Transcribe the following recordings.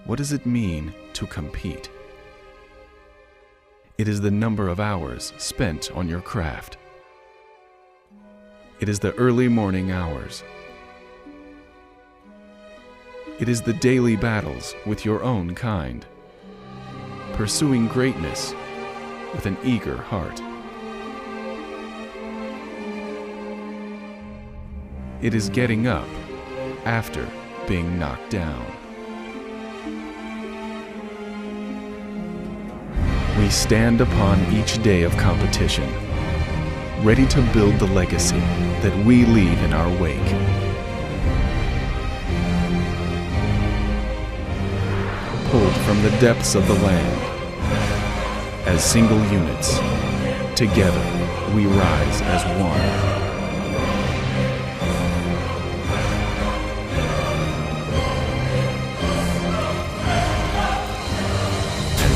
What does it mean to compete? It is the number of hours spent on your craft. It is the early morning hours. It is the daily battles with your own kind, pursuing greatness with an eager heart. It is getting up after being knocked down. We stand upon each day of competition, ready to build the legacy that we leave in our wake. Pulled from the depths of the land, as single units, together we rise as one.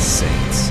Saints.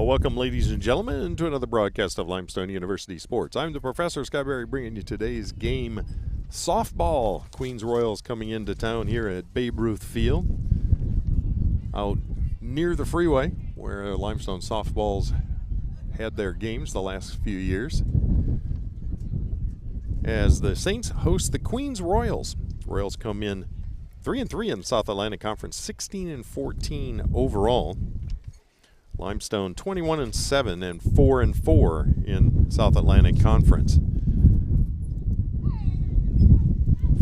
Welcome, ladies and gentlemen, to another broadcast of Limestone University Sports. I'm the Professor Scott Berry, bringing you today's game, softball. Queens Royals coming into town here at Babe Ruth Field, out near the freeway, where Limestone softballs had their games the last few years, as the Saints host the Queens Royals. Royals come in 3-3 in the South Atlantic Conference, 16-14 overall. Limestone 21-7 and 4-4 in South Atlantic Conference.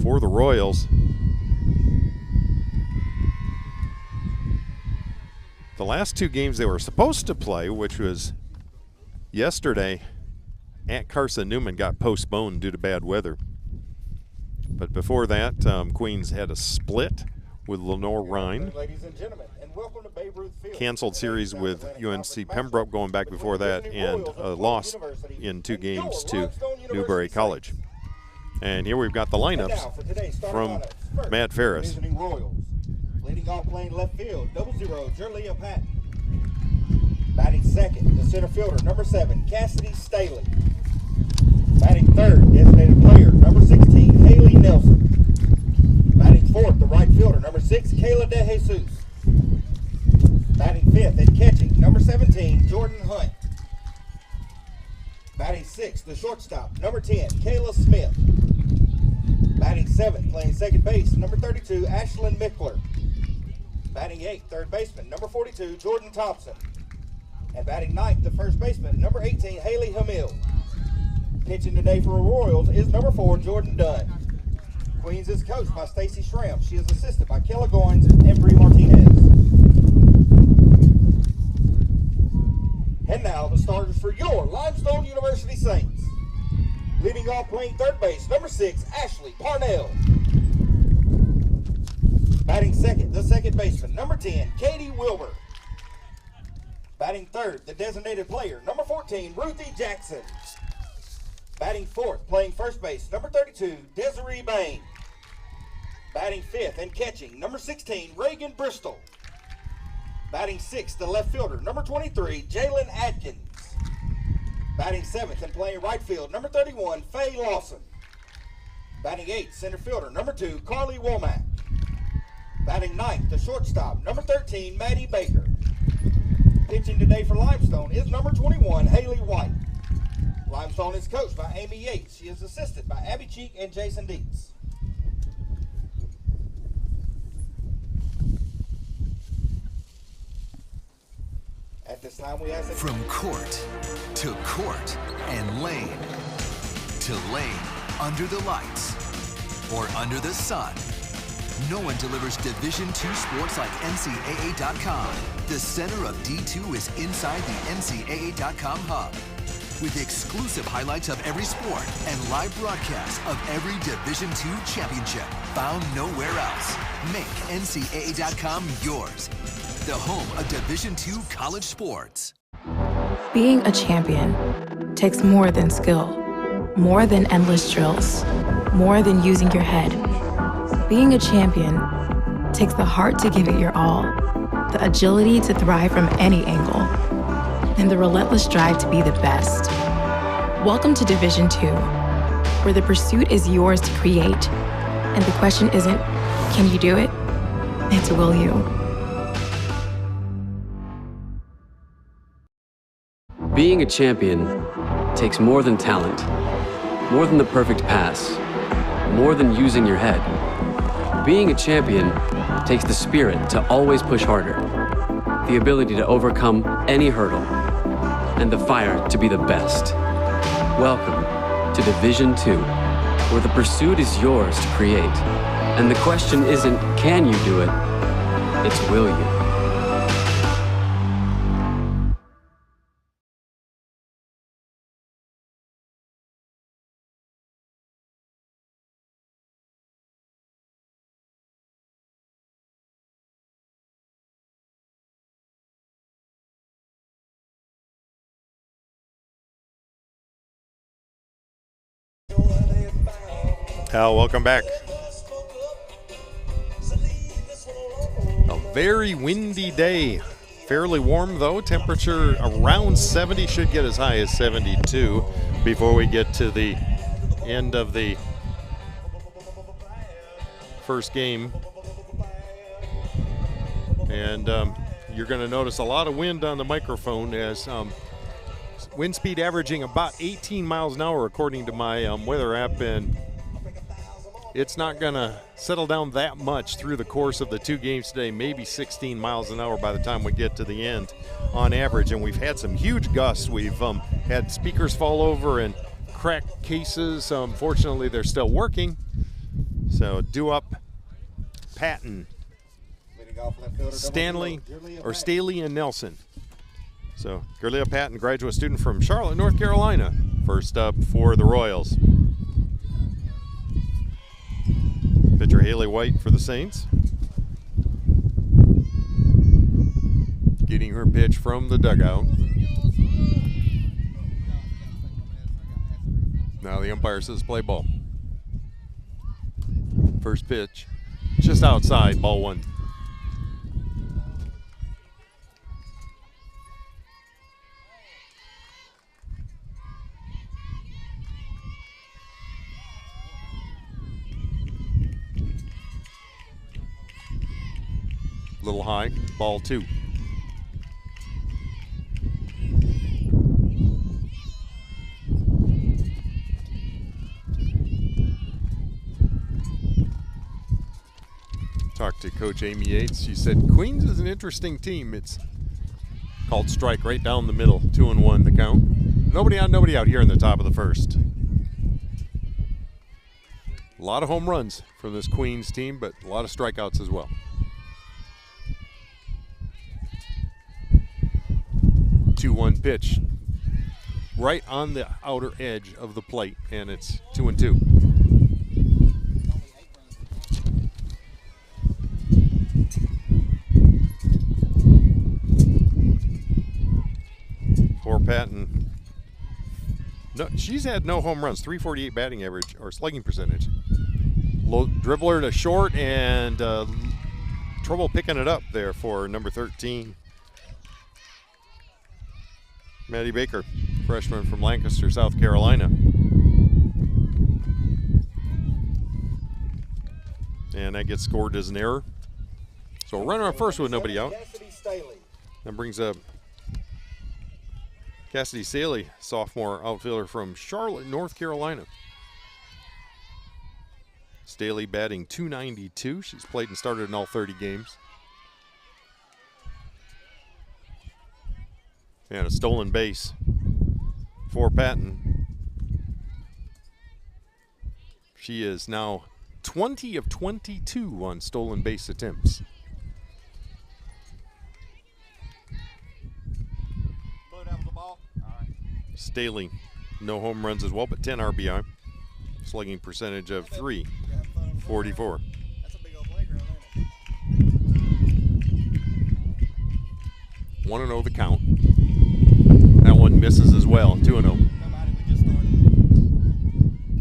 For the Royals, the last two games they were supposed to play, which was yesterday at Carson Newman, got postponed due to bad weather. But before that, Queens had a split with Lenore Rhine. Ladies and gentlemen, and welcome to Babe Ruth Field. Canceled series with UNC Pembroke going back before that, and a loss in 2 games to Newberry College. And here we've got the lineups from Matt Ferris. Leading off playing left field, 00, Jerlia Patton. Batting second, the center fielder, number 7, Cassidy Staley. Batting third, designated player, number 16, Haley Nelson. Batting fourth, the right fielder, number 6, Kayla De Jesus. Batting fifth and catching, number 17, Jordan Hunt. Batting sixth, the shortstop, number 10, Kayla Smith. Batting 7th, playing second base, number 32, Ashlyn Mickler. Batting 8th, third baseman, number 42, Jordan Thompson. And batting 9th, the first baseman, number 18, Haley Hamill. Pitching today for the Royals is number 4, Jordan Dunn. Queens is coached by Stacy Schramm. She is assisted by Kella Goins and Bree Martinez. And now the starters for your Limestone University Saints. Leading off playing third base, number 6, Ashley Parnell. Batting second, the second baseman, number 10, Katie Wilbur. Batting third, the designated player, number 14, Ruthie Jackson. Batting fourth, playing first base, number 32, Desiree Bain. Batting fifth and catching, number 16, Reagan Bristol. Batting sixth, the left fielder, number 23, Jalen Adkins. Batting seventh and playing right field, number 31, Faye Lawson. Batting eighth, center fielder, number 2, Carly Womack. Batting ninth, the shortstop, number 13, Maddie Baker. Pitching today for Limestone is number 21, Haley White. Limestone is coached by Amy Yates. She is assisted by Abby Cheek and Jason Dietz. At this time, we ask that from court to court and lane to lane, under the lights or under the sun, no one delivers Division II sports like NCAA.com. The center of D2 is inside the NCAA.com hub, with exclusive highlights of every sport and live broadcasts of every Division II championship found nowhere else. Make NCAA.com yours, the home of Division II college sports. Being a champion takes more than skill, more than endless drills, more than using your head. Being a champion takes the heart to give it your all, the agility to thrive from any angle, and the relentless drive to be the best. Welcome to Division II, where the pursuit is yours to create, and the question isn't, can you do it? It's, will you? Being a champion takes more than talent, more than the perfect pass, more than using your head. Being a champion takes the spirit to always push harder, the ability to overcome any hurdle, and the fire to be the best. Welcome to Division II, where the pursuit is yours to create, and the question isn't, can you do it? It's, will you? Welcome back. A very windy day. Fairly warm though. Temperature around 70, should get as high as 72 before we get to the end of the first game. And you're going to notice a lot of wind on the microphone, as wind speed averaging about 18 miles an hour according to my weather app, and it's not going to settle down that much through the course of the two games today, maybe 16 miles an hour by the time we get to the end on average. And we've had some huge gusts. We've had speakers fall over and crack cases. Fortunately, they're still working. So due up Patton, Stanley, or Staley and Nelson. So Gerlia Patton, graduate student from Charlotte, North Carolina, first up for the Royals. Pitcher Haley White for the Saints. Getting her pitch from the dugout. Now the umpire says play ball. First pitch, just outside, ball one. Little high, ball two. Talked to Coach Amy Yates. She said Queens is an interesting team. It's called strike right down the middle, 2-1 the count. Nobody on, nobody out here in the top of the first. A lot of home runs from this Queens team, but a lot of strikeouts as well. 2-1 pitch right on the outer edge of the plate, and it's 2-2. For Patton, no, she's had no home runs, 348 batting average or slugging percentage. Low dribbler to short and trouble picking it up there for number 13. Maddie Baker, freshman from Lancaster, South Carolina. And that gets scored as an error. So a runner on first with nobody out. That brings up Cassidy Saley, sophomore outfielder from Charlotte, North Carolina. Staley batting .292. She's played and started in all 30 games. And a stolen base for Patton. She is now 20 of 22 on stolen base attempts. Staley, no home runs as well, but 10 RBI. Slugging percentage of .344. That's a big old playground, ain't it? 1-0 the count. That one misses as well, 2-0. Nobody, we just started.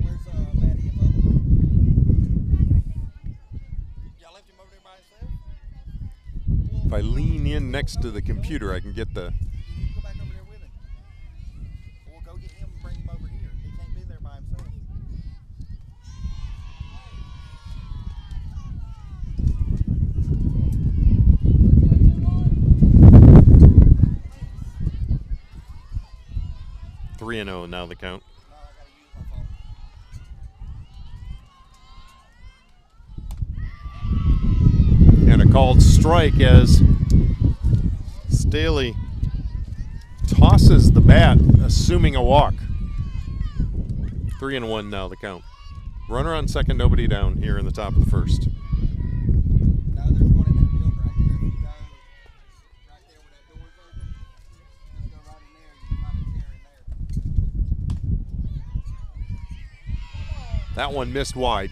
Where's Maddie and Bubba? Y'all left him over there by himself? If I lean in next to the computer, I can get the... You need to go back over there with him. Or go get him and bring him over here. He can't be there by himself. Three and 0 now the count. No, I gotta use my phone. And a called strike as Staley tosses the bat, assuming a walk. 3-1 now the count. Runner on second, nobody down here in the top of the first. No, there's one in that field right there. If you go right there where that door's open, just go right in there and you can find a chair in there. That one missed wide.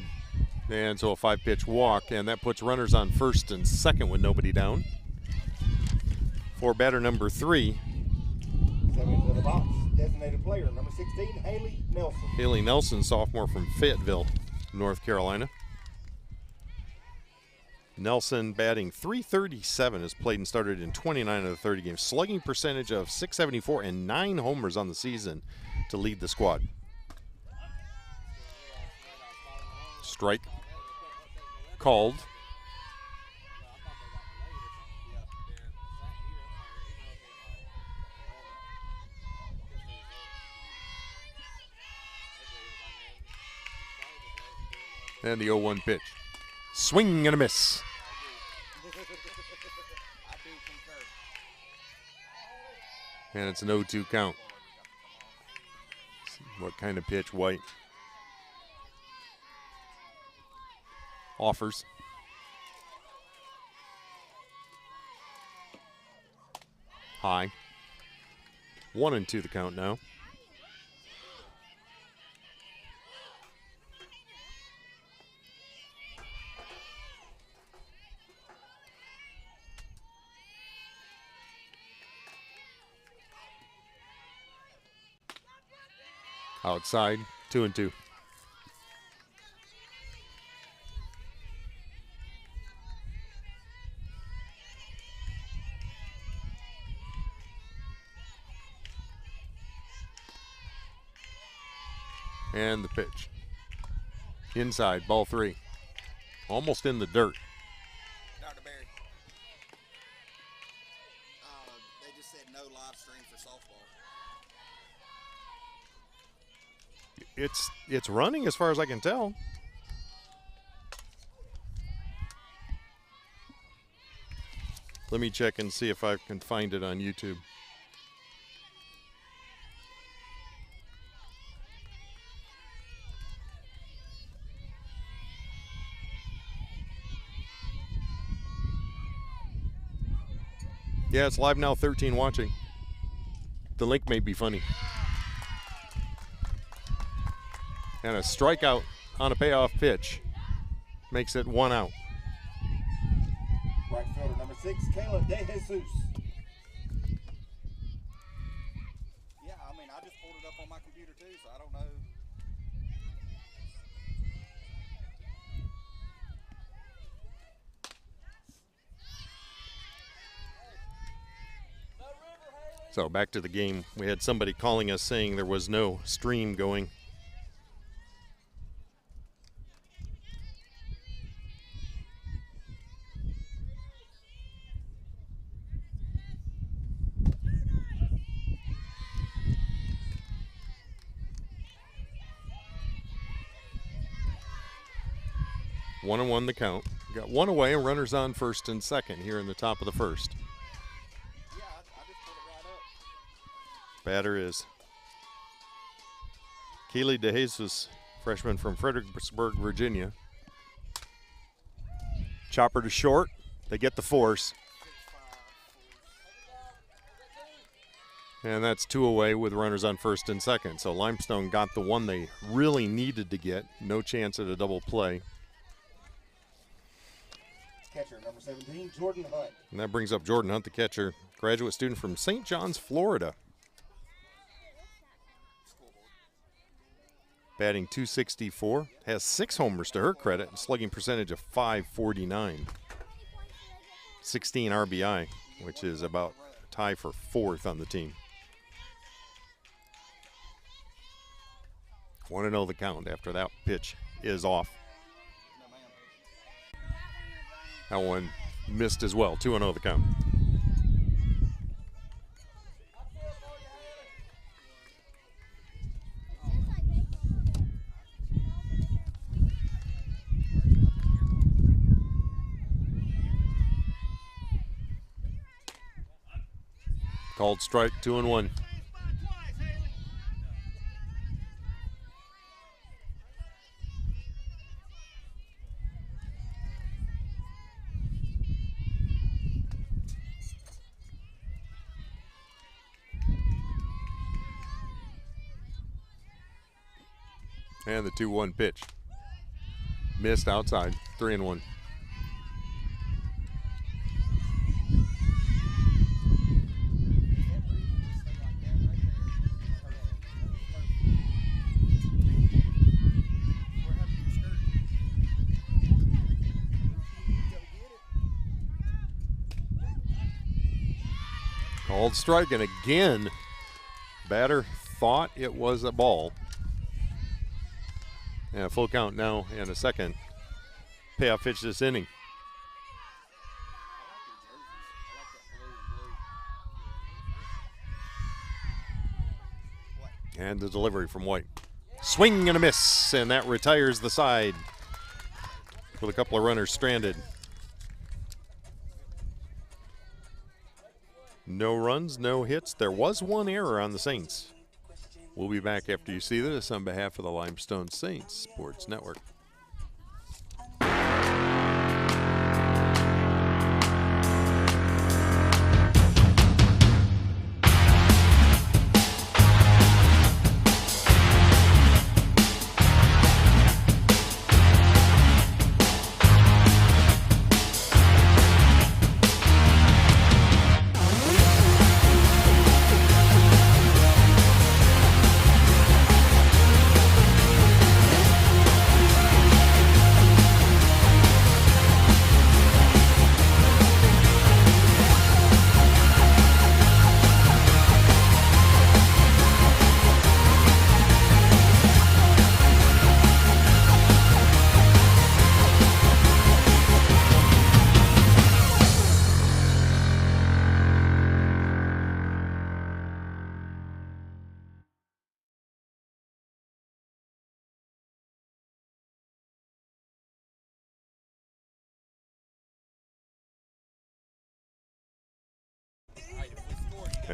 And so a 5-pitch walk, and that puts runners on first and second with nobody down. For batter number 3. Stepping into the box, designated player, number 16, Haley Nelson. Haley Nelson, sophomore from Fayetteville, North Carolina. Nelson batting .337, has played and started in 29 of the 30 games. Slugging percentage of .674 and 9 homers on the season to lead the squad. Strike called. And the 0-1 pitch. Swing and a miss. And it's an 0-2 count. What kind of pitch? White. Offers. High. 1-2 the count now. Outside, 2-2. And the pitch. Inside, ball 3. Almost in the dirt. Dr. Berry. They just said no live stream for softball. It's running as far as I can tell. Let me check and see if I can find it on YouTube. Yeah, it's live now, 13 watching. The link may be funny. And a strikeout on a payoff pitch makes it 1 out. Right fielder number 6, Kayla De Jesus. Yeah, I mean, I just pulled it up on my computer too, so I don't know. So back to the game. We had somebody calling us saying there was no stream going. One and one the count. Got one away and runners on first and second here in the top of the first. Yeah, I just pulled it right up. Batter is Keely De Jesus, freshman from Fredericksburg, Virginia. Chopper to short. They get the force. And that's 2 away with runners on first and second. So Limestone got the one they really needed to get. No chance at a double play. Catcher number 17, Jordan Hunt. And that brings up Jordan Hunt, the catcher, graduate student from St. John's, Florida. Batting .264, has 6 homers to her credit, and slugging percentage of .549. 16 RBI, which is about a tie for 4th on the team. 1-0 the count after that pitch is off. That one missed as well. 2-0 the count. Called strike, 2-1. And the 2-1 pitch. Missed outside, 3-1. Called strike, and again, batter thought it was a ball. And a full count now and a second payoff pitch this inning. And the delivery from White. Swing and a miss, and that retires the side with a couple of runners stranded. No runs, no hits. There was one error on the Saints. We'll be back after you see this on behalf of the Limestone Saints Sports Network.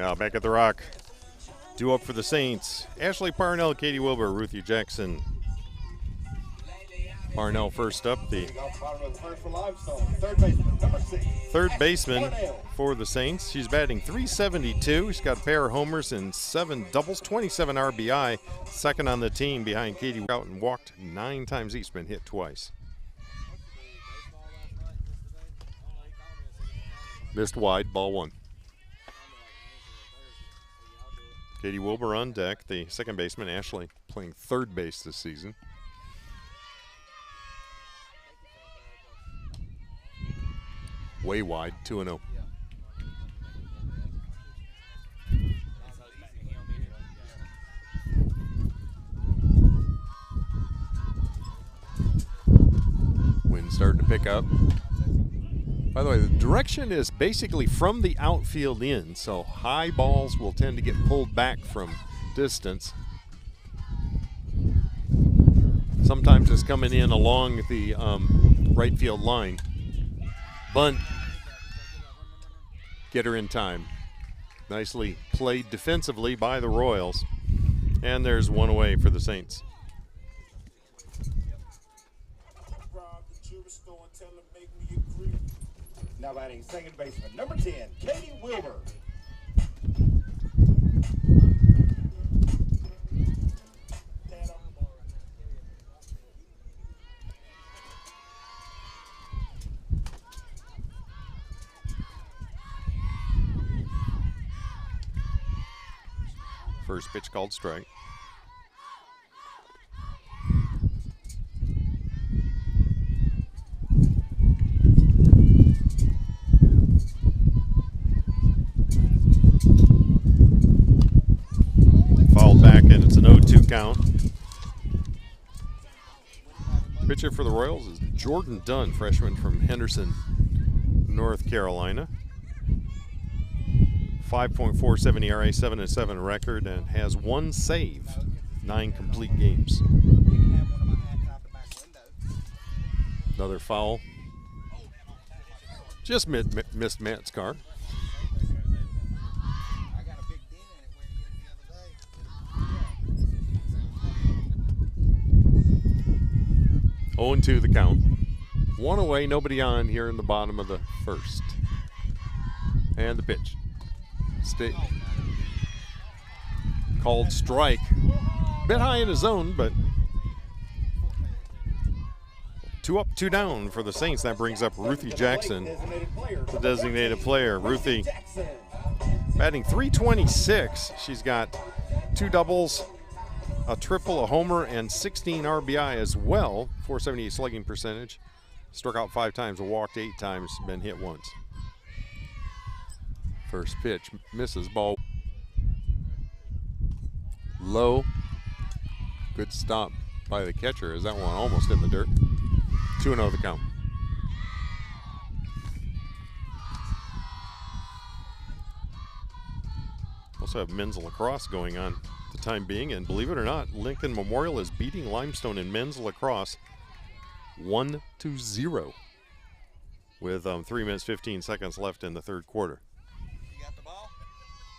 Yeah, back at the rock. 2 up for the Saints. Ashley Parnell, Katie Wilbur, Ruthie Jackson. Parnell first up, the third baseman for the Saints. She's batting .372. She's got a pair of homers and 7 doubles, 27 RBI. Second on the team behind Katie out and walked 9 times each, been hit twice. Missed wide, ball 1. Katie Wilbur on deck, the second baseman. Ashley playing third base this season. Way wide, 2-0. Wind starting to pick up. By the way, the direction is basically from the outfield in, so high balls will tend to get pulled back from distance. Sometimes it's coming in along the right field line. Bunt. Get her in time. Nicely played defensively by the Royals. And there's one away for the Saints. Now batting second baseman, number 10, Katie Wilbur. First pitch called strike. Fouled back, and it's an 0-2 count. Pitcher for the Royals is Jordan Dunn, freshman from Henderson, North Carolina. 5.47 ERA, 7-7 record, and has 1 save, 9 complete games. Another foul. Just missed Matt's car. Oh, 0-2 the count. 1 away, nobody on here in the bottom of the first. And the pitch. Called strike. Bit high in his zone, but 2 up, 2 down for the Saints. That brings up Ruthie Jackson, the designated player. Ruthie batting .326. She's got 2 doubles, a triple, a homer, and 16 RBI as well. .478 slugging percentage. Struck out 5 times, walked 8 times, been hit once. First pitch misses, ball low. Good stop by the catcher as that one almost in the dirt. 2-0 the count. Also have men's lacrosse going on at the time being, and believe it or not, Lincoln Memorial is beating Limestone in men's lacrosse 1-0 with 3 minutes 15 seconds left in the third quarter. Got the ball?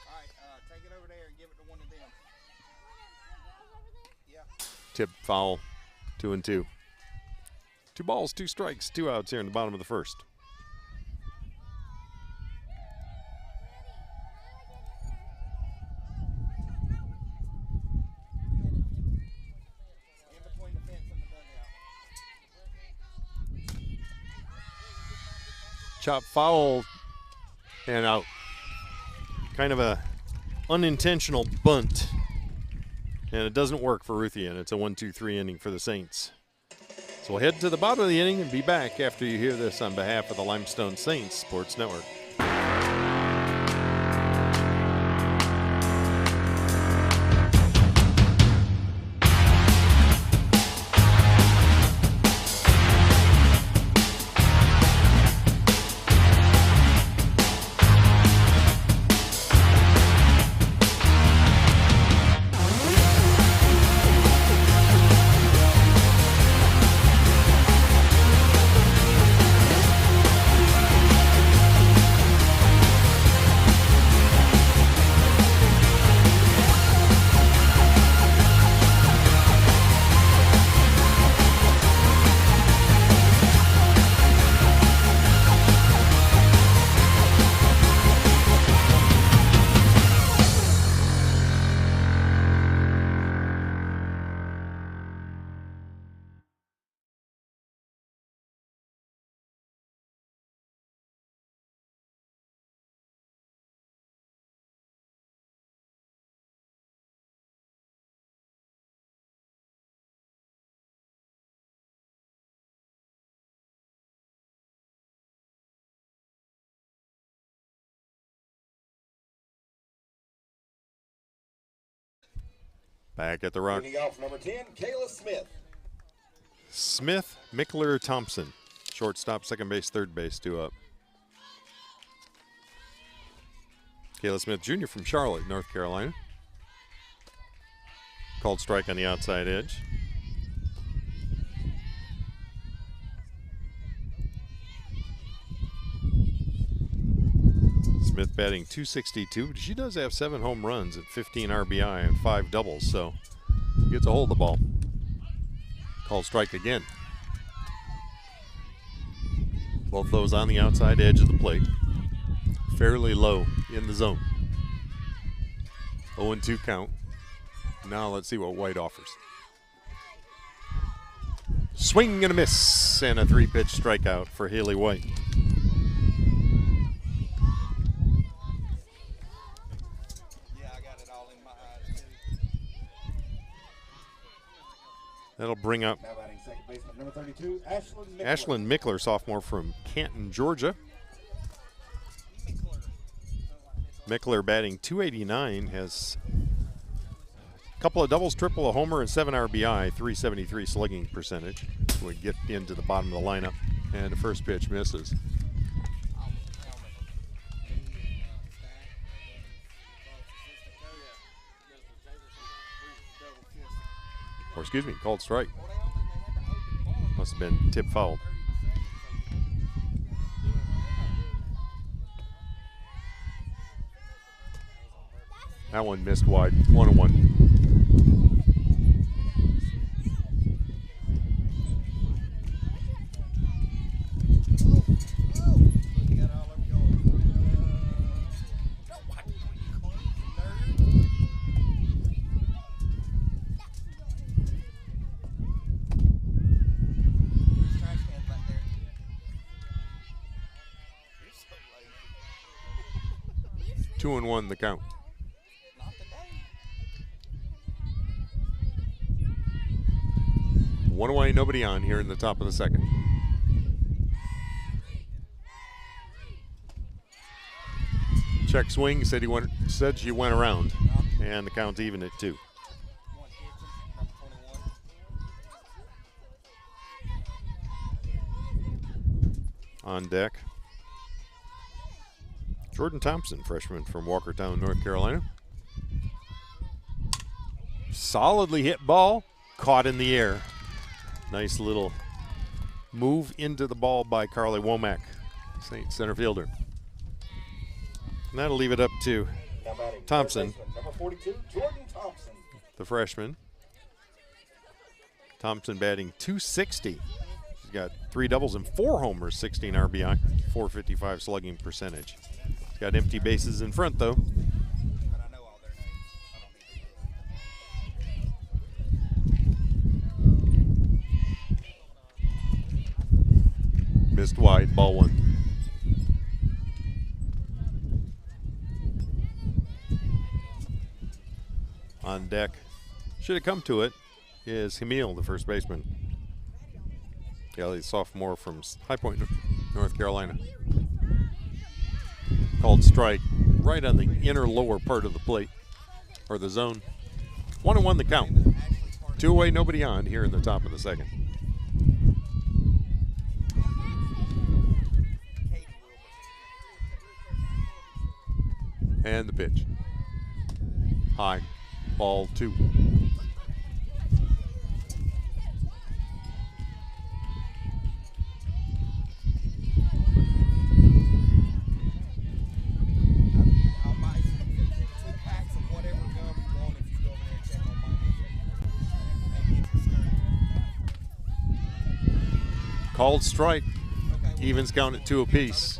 All right, take it over there and give it to one of them. Yeah. Tip foul, 2-2. 2 balls, 2 strikes, 2 outs here in the bottom of the first. In between the fence and the dugout. Chop foul and out. Kind of a unintentional bunt, and it doesn't work for Ruthie, and it's a 1-2-3 inning for the Saints. So we'll head to the bottom of the inning and be back after you hear this on behalf of the Limestone Saints Sports Network. Back at the rock. Leading off number 10, Kayla Smith. Smith, Mickler, Thompson. Shortstop, second base, third base, 2 up. Kayla Smith Jr. from Charlotte, North Carolina. Called strike on the outside edge. Smith batting .262. She does have 7 home runs and 15 RBI and 5 doubles, so gets a hold of the ball. Called strike again. Both those on the outside edge of the plate. Fairly low in the zone. 0-2 count. Now let's see what White offers. Swing and a miss, and a 3-pitch strikeout for Haley White. Yeah, I got it all in my eyes, too. That'll bring up Now batting second baseman number 32, Ashlyn Mickler. Ashlyn Mickler, sophomore from Canton, Georgia. Mickler batting .289, has a couple of doubles, triple, a homer, and 7 RBI, .373 slugging percentage. We get into the bottom of the lineup, and the first pitch misses. Or excuse me, called strike. Must have been tip foul. That one missed wide, 1-1. Two and 1 the count. One away, nobody on here in the top of the second. Check swing, said she went around, and the count's even at 2. On deck, Jordan Thompson, freshman from Walkertown, North Carolina. Solidly hit ball, caught in the air. Nice little move into the ball by Carly Womack, Saint center fielder. And that'll leave it up to Now batting Thompson, third baseman number 42, Jordan Thompson. the freshman. Thompson batting .260. She's got 3 doubles and 4 homers, 16 RBI, .455 slugging percentage. Got empty bases in front, though. But I know all their names. I don't need to. Missed wide, ball 1. On deck, should have come to it, is Hemil, the first baseman. Kelly, sophomore from High Point, North Carolina. Called strike right on the inner lower part of the plate, or the zone. 1-1 the count. 2 away, nobody on here in the top of the second. And the pitch. High, ball 2. I'll buy you 2 packs of whatever gum you want if you go over there and check on my and get your skirt. Called strike. Okay, well, Evens count at 2 apiece.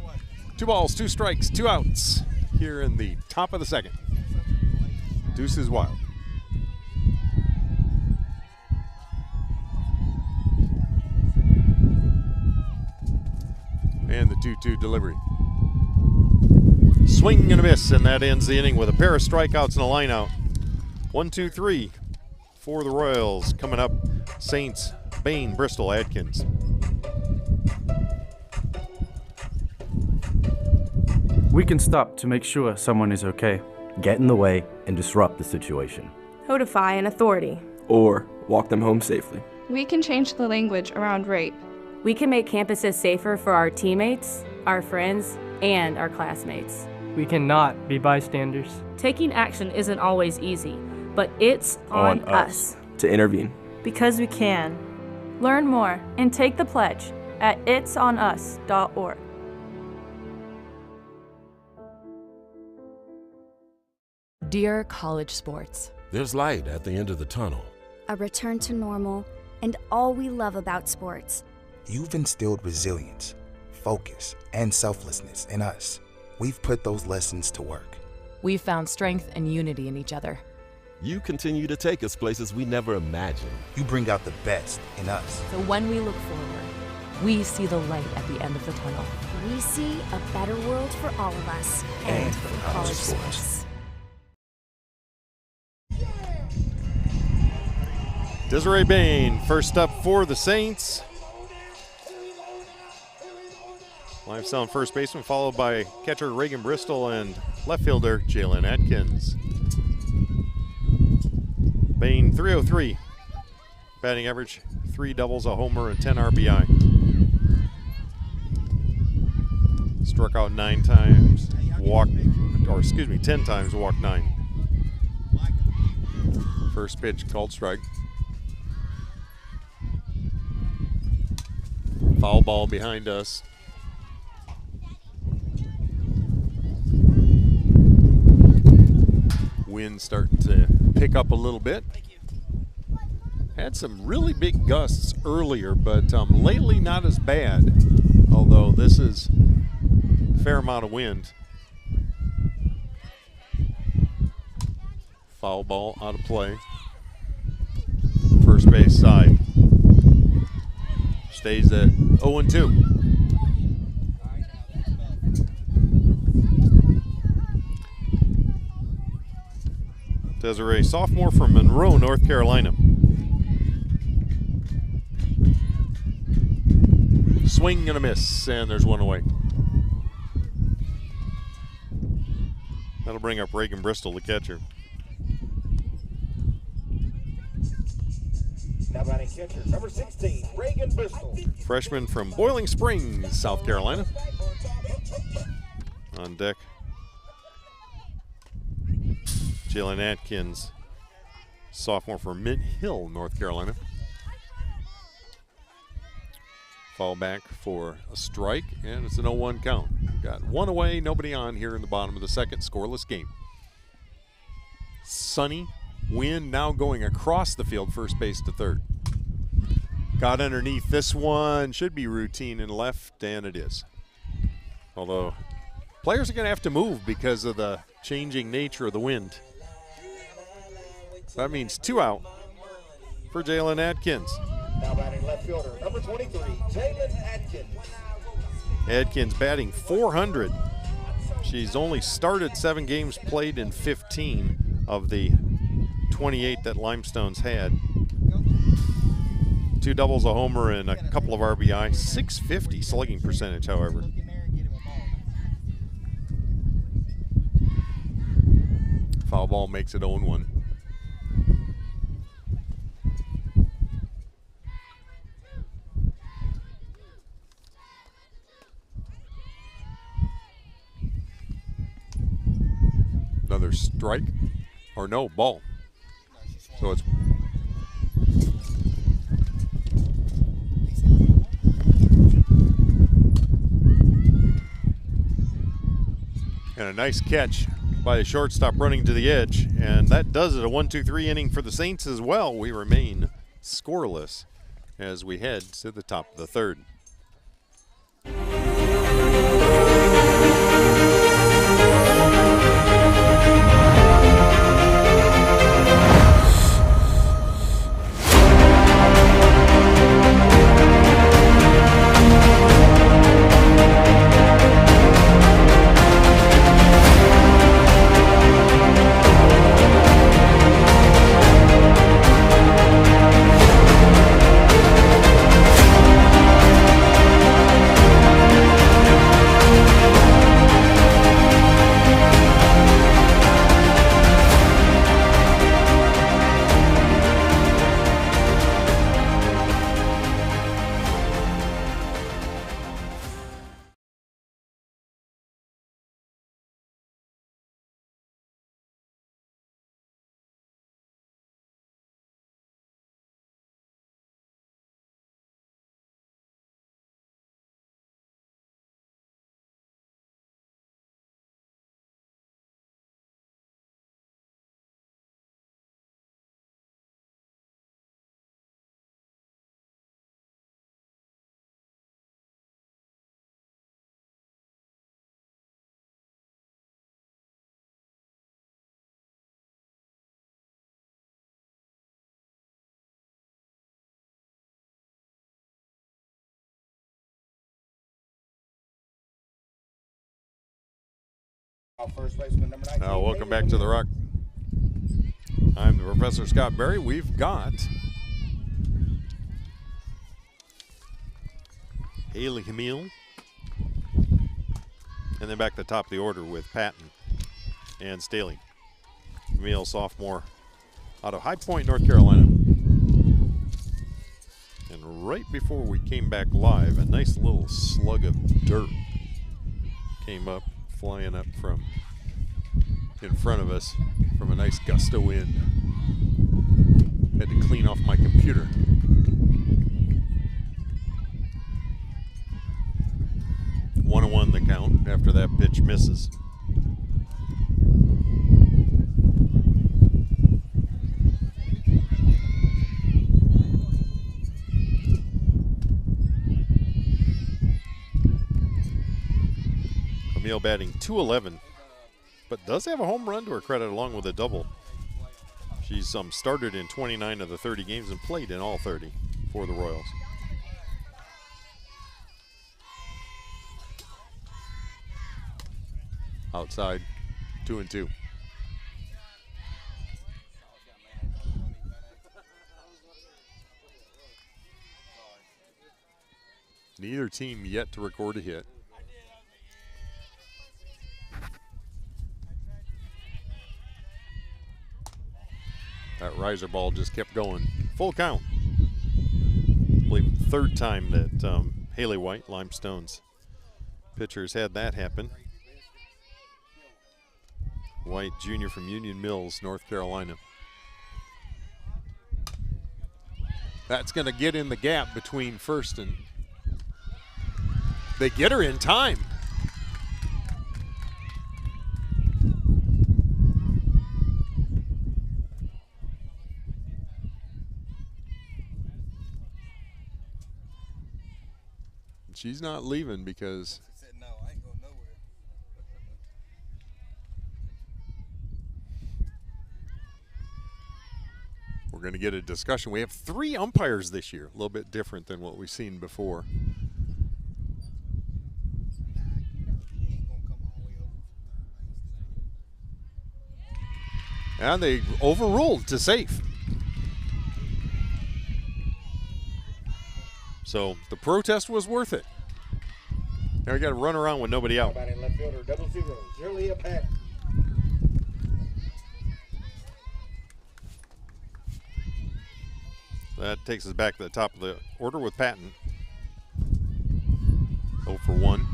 2 balls, 2 strikes, 2 outs here in the top of the second. Deuces wild. And the 2-2 delivery. Swing and a miss, and that ends the inning with a pair of strikeouts and a line out. 1-2-3 for the Royals. Coming up, Saints, Bain, Bristol, Adkins. We can stop to make sure someone is okay. Get in the way and disrupt the situation. notify an authority, or walk them home safely. We can change the language around rape. We can make campuses safer for our teammates, our friends, and our classmates. We cannot be bystanders. Taking action isn't always easy, but it's on us to intervene. Because we can. Learn more and take the pledge at itsonus.org. Dear college sports, there's light at the end of the tunnel. A return to normal and all we love about sports. You've instilled resilience, focus, and selflessness in us. We've put those lessons to work. We've found strength and unity in each other. You continue to take us places we never imagined. You bring out the best in us. So when we look forward, we see the light at the end of the tunnel. We see a better world for all of us and for college sports. Desiree Bain, first up for the Saints. Limestone first baseman, followed by catcher Reagan Bristol and left fielder Jalen Atkins. Bain, 303. Batting average, 3 doubles, a homer, and 10 RBI. Struck out 10 times, walked 9. First pitch called strike. Foul ball behind us. Wind starting to pick up a little bit. Had some really big gusts earlier, but lately not as bad. Although this is a fair amount of wind. Foul ball out of play. First base side. Stays at 0-2. Desiree, sophomore from Monroe, North Carolina. Swing and a miss, and there's one away. That'll bring up Reagan Bristol, the catcher. Now batting catcher, number 16, Reagan Bristol. Freshman from Boiling Springs, South Carolina. On deck, Jalen Atkins, sophomore from Mint Hill, North Carolina. Fall back for a strike, and it's an 0-1 count. Got one away, nobody on here in the bottom of the second, scoreless game. Sunny, wind now going across the field, first base to third. Got underneath this one, should be routine in left, and it is. Although players are going to have to move because of the changing nature of the wind. So that means 2 out for Jalen Atkins. Now batting left fielder, number 23, Jalen Atkins. Atkins batting .400. She's only started 7 games, played in 15 of the 28 that Limestone's had. 2 doubles, a homer, and a couple of RBI. .650 slugging percentage, however. Foul ball makes it 0-1. Another strike, or no, ball. So it's and a nice catch by the shortstop running to the edge, and that does it. A 1-2-3 inning for the Saints as well. We remain scoreless as we head to the top of the third. First baseman number 19. Now, welcome back to the Rock. I'm the Professor Scott Berry. We've got Haley Camille. And then back to the top of the order with Patton and Staley. Camille, sophomore, out of High Point, North Carolina. And right before we came back live, a nice little slug of dirt came up, flying up from in front of us from a nice gust of wind. Had to clean off my computer. One and one the count after that pitch misses. Camille batting .211, but does have a home run to her credit along with a double. She's started in 29 of the 30 games and played in all 30 for the Royals. Outside, 2-2. Neither team yet to record a hit. That riser ball just kept going. Full count. I believe the third time that Haley White, Limestone's pitchers, had that happen. White Jr. from Union Mills, North Carolina. That's going to get in the gap between first and... They get her in time. She's not leaving because we're going to get a discussion. We have 3 umpires this year, a little bit different than what we've seen before. And they overruled to safe. So the protest was worth it. Now we got to run around with nobody out. Batting left fielder, 0-0, Julia Patton. That takes us back to the top of the order with Patton. 0 for 1.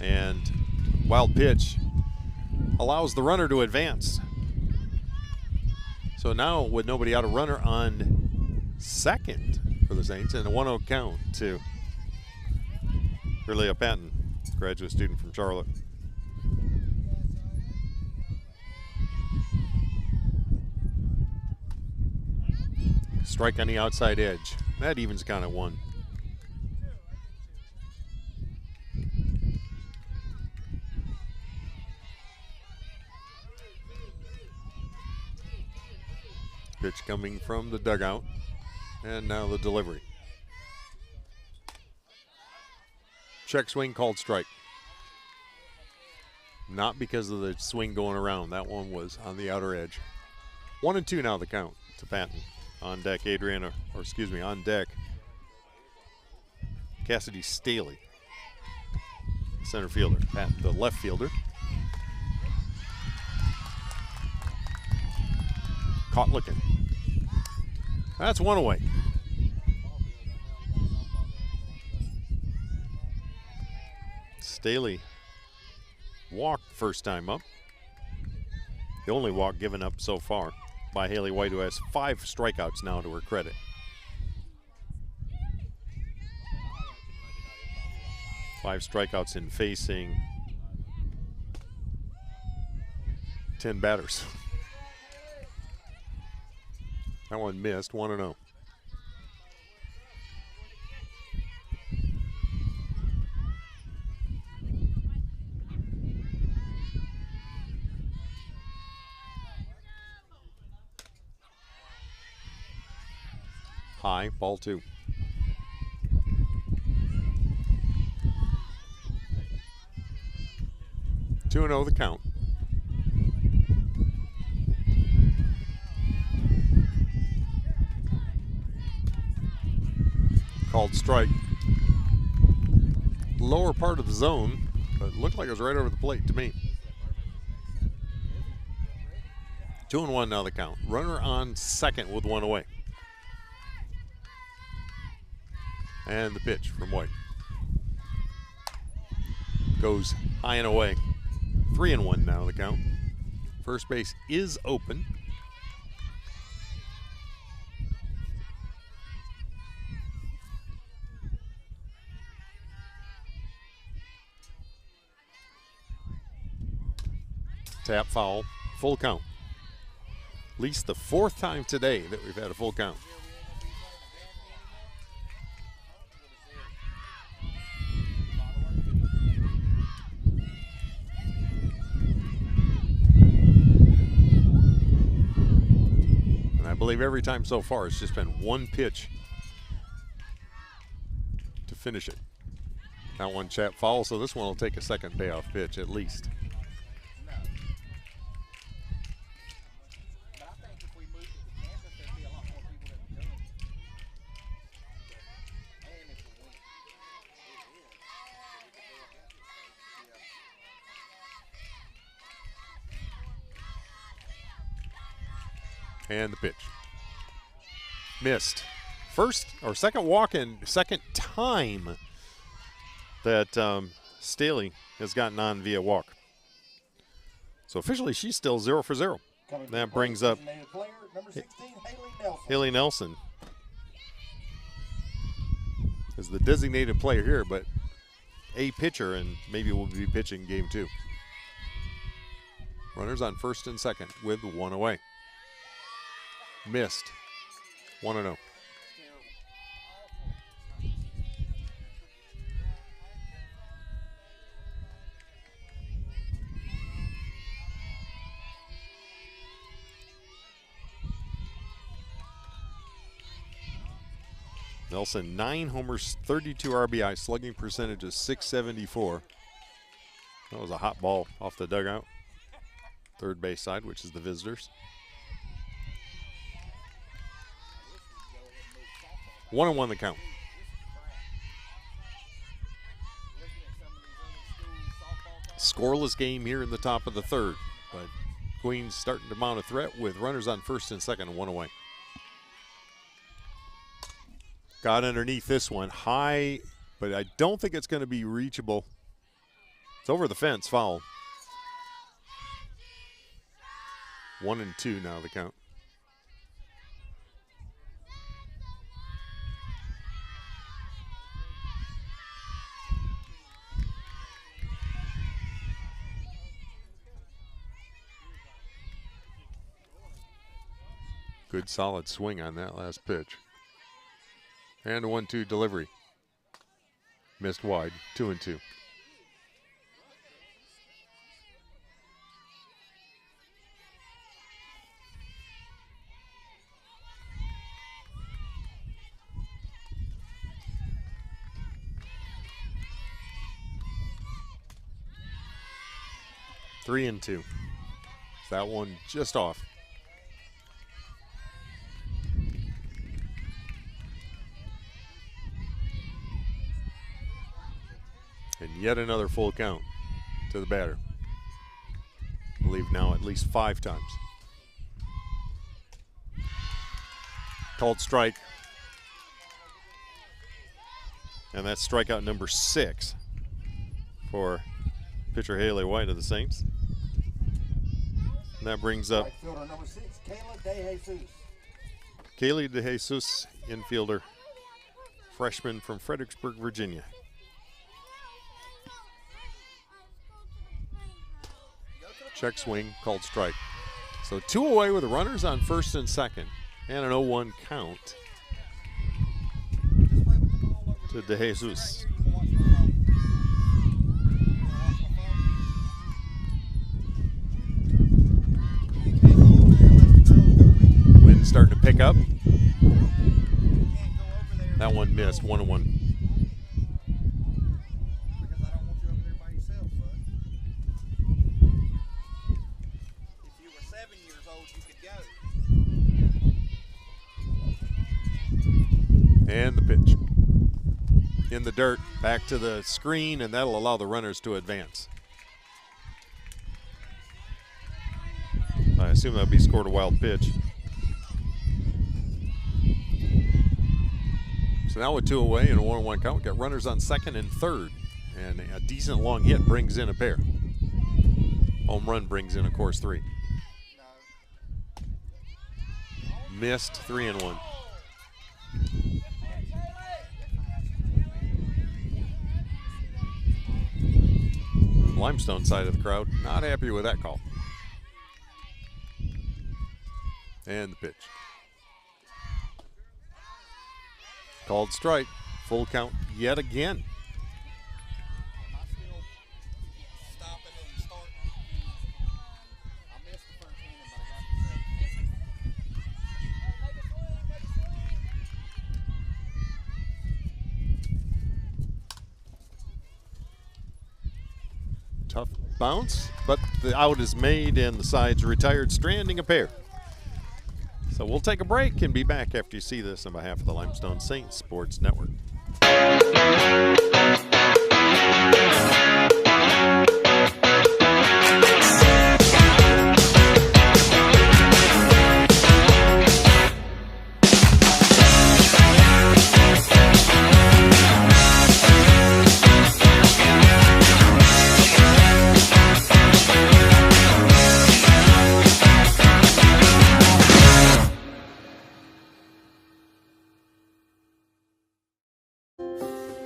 And wild pitch allows the runner to advance. So now with nobody out, a runner on second for the Saints and a 1-0 count to Julia Patton, graduate student from Charlotte. Strike on the outside edge. That evens count at 1. Pitch coming from the dugout. And now the delivery. Check swing called strike. Not because of the swing going around. That one was on the outer edge. 1-2 now the count to Patton. On deck, on deck, Cassidy Staley, center fielder. Patton, the left fielder. Caught looking. That's 1 away. Staley walked first time up. The only walk given up so far by Haley White, who has 5 strikeouts now to her credit. Five strikeouts in facing 10 batters. That one missed, 1-0. High, ball 2. 2-0 the count. Called strike. Lower part of the zone, but it looked like it was right over the plate to me. 2-1 now the count. Runner on second with one away. And the pitch from White. Goes high and away. 3-1 now the count. First base is open. Tap foul, full count. At least the fourth time today that we've had a full count. And I believe every time so far it's just been one pitch to finish it. That one tap foul, so this one will take a second payoff pitch at least. And the pitch. Missed. First or second walk-in, second time that Staley has gotten on via walk. So officially she's still 0 for 0. That brings up Haley Nelson as the designated player here, but a pitcher, and maybe will be pitching game 2. Runners on first and second with one away. Missed. 1-0. Nelson, 9 homers, 32 RBI, slugging percentage is .674. That was a hot ball off the dugout. Third base side, which is the visitors. 1-1 the count. Scoreless game here in the top of the third, but Queens starting to mount a threat with runners on first and second and one away. Got underneath this one, high, but I don't think it's going to be reachable. It's over the fence, foul. 1-2 now the count. Good solid swing on that last pitch. And a 1-2 delivery. Missed wide, 2-2. Three and 2. That one just off. And yet another full count to the batter. I believe now at least 5 times. Called strike. And that's strikeout number 6 for pitcher Haley White of the Saints. And that brings up Fielder number 6, Kayla De Jesus. Kaylee De Jesus, infielder, freshman from Fredericksburg, Virginia. Check swing, called strike. So 2 away with the runners on first and second. And an 0-1 count to De Jesus. Wind starting to pick up. That one missed, 1-1. And the pitch. In the dirt, back to the screen, and that'll allow the runners to advance. I assume that'll be scored a wild pitch. So now with 2 away and a 1-1 count, got runners on second and third. And a decent long hit brings in a pair. Home run brings in, of course, 3. Missed, 3-1. Limestone side of the crowd not happy with that call. And the pitch. Called strike. Full count yet again. Tough bounce, but the out is made and the side's retired, stranding a pair. So we'll take a break and be back after you see this on behalf of the Limestone Saints Sports Network.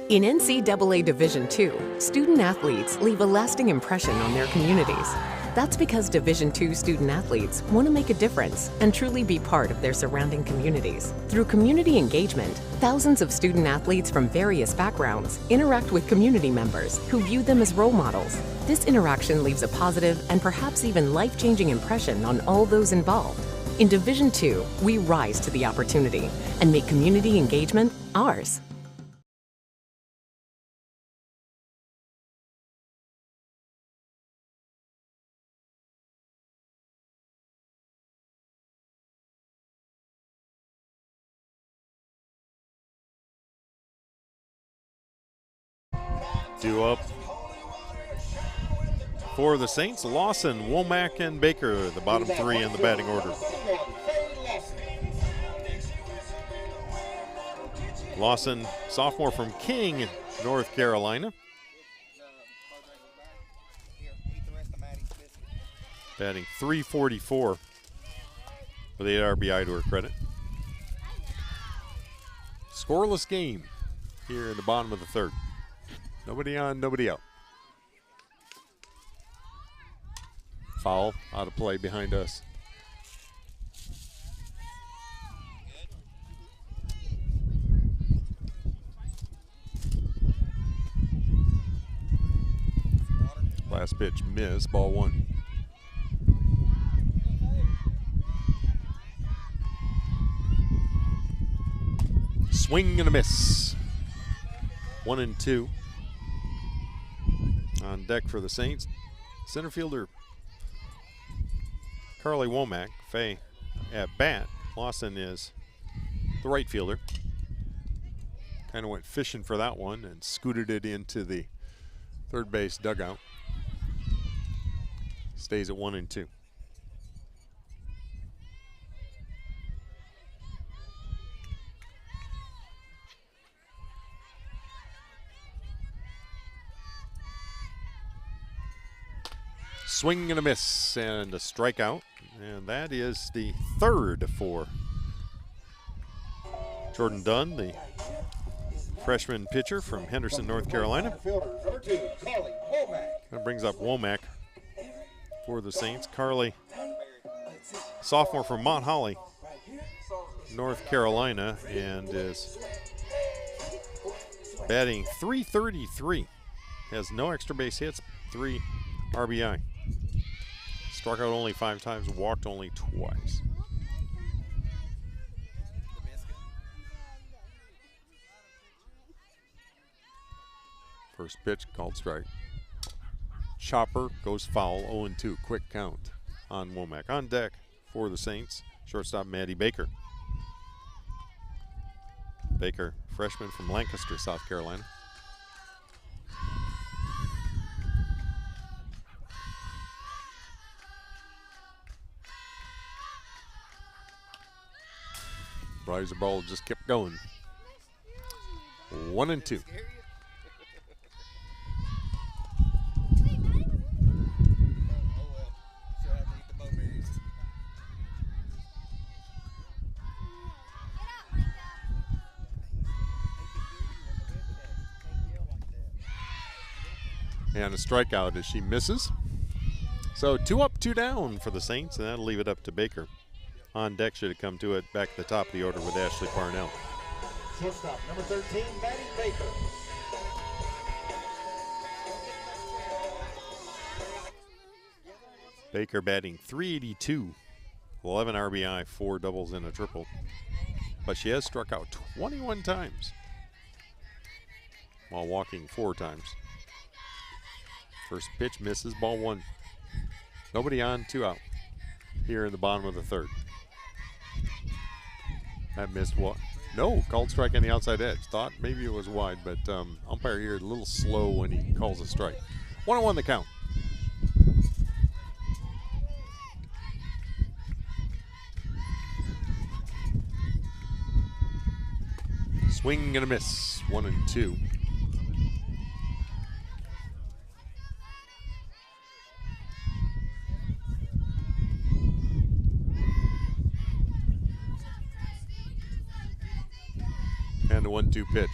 In NCAA Division II, student athletes leave a lasting impression on their communities. That's because Division II student athletes want to make a difference and truly be part of their surrounding communities. Through community engagement, thousands of student athletes from various backgrounds interact with community members who view them as role models. This interaction leaves a positive and perhaps even life-changing impression on all those involved. In Division II, we rise to the opportunity and make community engagement ours. Two up for the Saints. Lawson, Womack, and Baker, the bottom 3 in the batting order. Lawson, sophomore from King, North Carolina. Batting .344 with 8 RBI to her credit. Scoreless game here in the bottom of the 3rd. Nobody on, nobody out. Foul out of play behind us. Last pitch missed, ball 1. Swing and a miss. 1-2. On deck for the Saints, center fielder Carly Womack. Faye at bat. Lawson is the right fielder. Kind of went fishing for that one and scooted it into the third base dugout. Stays at 1-2. Swing and a miss and a strikeout, and that is the 3rd for Jordan Dunn, the freshman pitcher from Henderson, North Carolina. That brings up Womack for the Saints. Carly, sophomore from Mount Holly, North Carolina, and is batting .333. Has no extra base hits, 3 RBI. Struck out only 5 times, walked only twice. First pitch called strike. Chopper goes foul, 0-2, quick count on Womack. On deck for the Saints. Shortstop Maddie Baker. Baker, freshman from Lancaster, South Carolina. Riser ball just kept going. 1-2. And a strikeout as she misses. So 2 up, 2 down for the Saints, and that'll leave it up to Baker. On deck should have come to it back at the top of the order with Ashley Parnell. Shortstop, number 13, Maddie Baker. Baker batting .382, 11 RBI, 4 doubles and a triple. But she has struck out 21 times while walking 4 times. First pitch misses, ball 1. Nobody on, 2 out here in the bottom of the 3rd. That missed what? No, called strike on the outside edge. Thought maybe it was wide, but umpire here a little slow when he calls a strike. 1-1 the count. Swing and a miss. 1-2. And the 1-2 pitch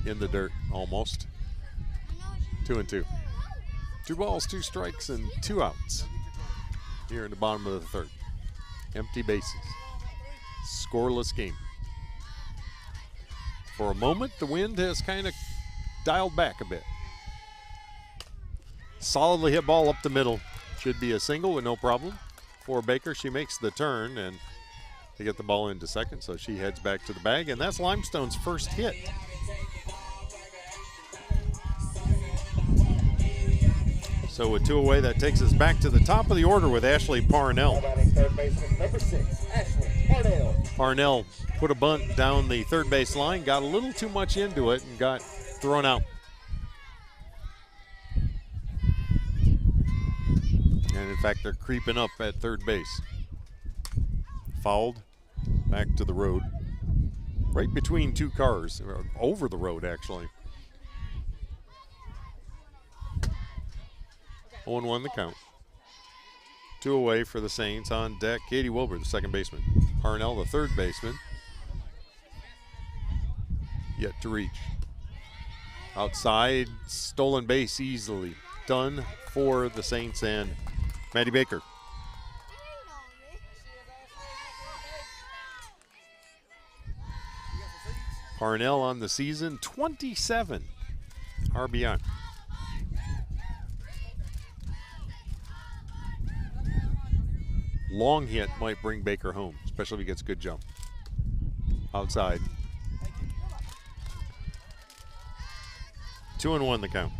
in the dirt, almost. 2-2. 2 balls, 2 strikes, and 2 outs here in the bottom of the 3rd. Empty bases. Scoreless game. For a moment, the wind has kind of dialed back a bit. Solidly hit ball up the middle. Should be a single with no problem for Baker. She makes the turn, and they get the ball into second, so she heads back to the bag, and that's Limestone's first hit. So with 2 away, that takes us back to the top of the order with Ashley Parnell. Third baseman, number 6, Ashley Parnell. Parnell put a bunt down the third base line, got a little too much into it, and got thrown out. And in fact, they're creeping up at third base. Fouled. Back to the road, right between 2 cars, over the road actually. 0-1 the count. 2 away for the Saints. On deck, Katie Wilbur, the second baseman. Parnell, the third baseman. Yet to reach. Outside, stolen base easily done for the Saints and Maddie Baker. Parnell on the season, 27 RBI. Long hit might bring Baker home, especially if he gets a good jump. Outside. 2-1 the count.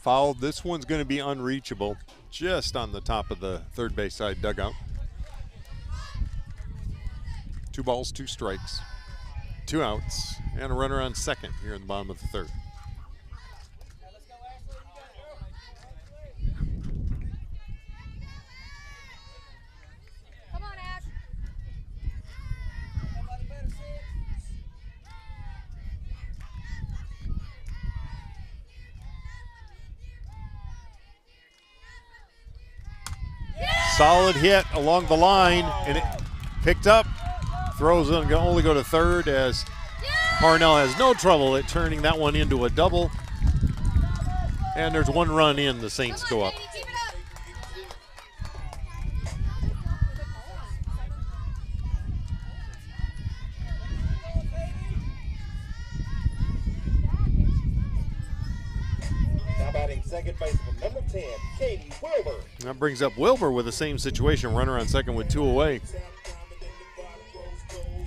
Fouled. This one's going to be unreachable, just on the top of the third base side dugout. 2 balls, 2 strikes, 2 outs, and a runner on second here in the bottom of the 3rd. Come on, Ash. Solid hit along the line, and it picked up. Throws in, only go to third as Parnell has no trouble at turning that one into a double. And there's 1 run in, the Saints go up. Now batting second baseman, number 10, Katie Wilbur. That brings up Wilbur with the same situation, runner on second with 2 away.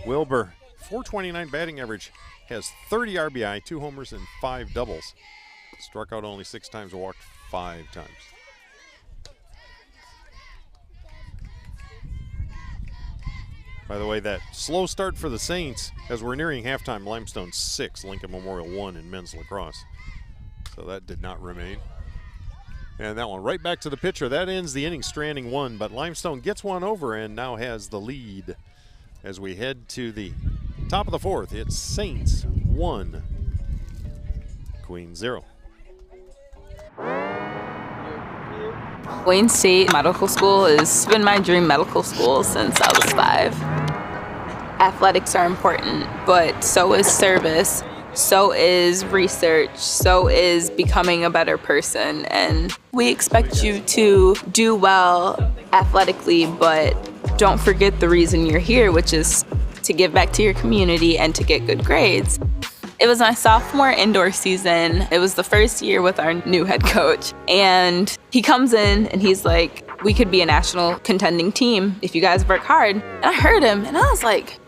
Wilbur, 429 batting average, has 30 RBI, 2 homers, and 5 doubles. Struck out only 6 times, walked 5 times. By the way, that slow start for the Saints, as we're nearing halftime, Limestone 6, Lincoln Memorial 1 in men's lacrosse. So that did not remain. And that one right back to the pitcher. That ends the inning, Stranding 1, but Limestone gets one over and now has the lead. As we head to the top of the 4th, it's Saints 1, Queens 0. Wayne State Medical School has been my dream medical school since I was 5. Athletics are important, but so is service, so is research, so is becoming a better person. And we expect you to do well athletically, but don't forget the reason you're here, which is to give back to your community and to get good grades. It was my sophomore indoor season. It was the first year with our new head coach. And he comes in and he's like, we could be a national contending team if you guys work hard. And I heard him and I was like,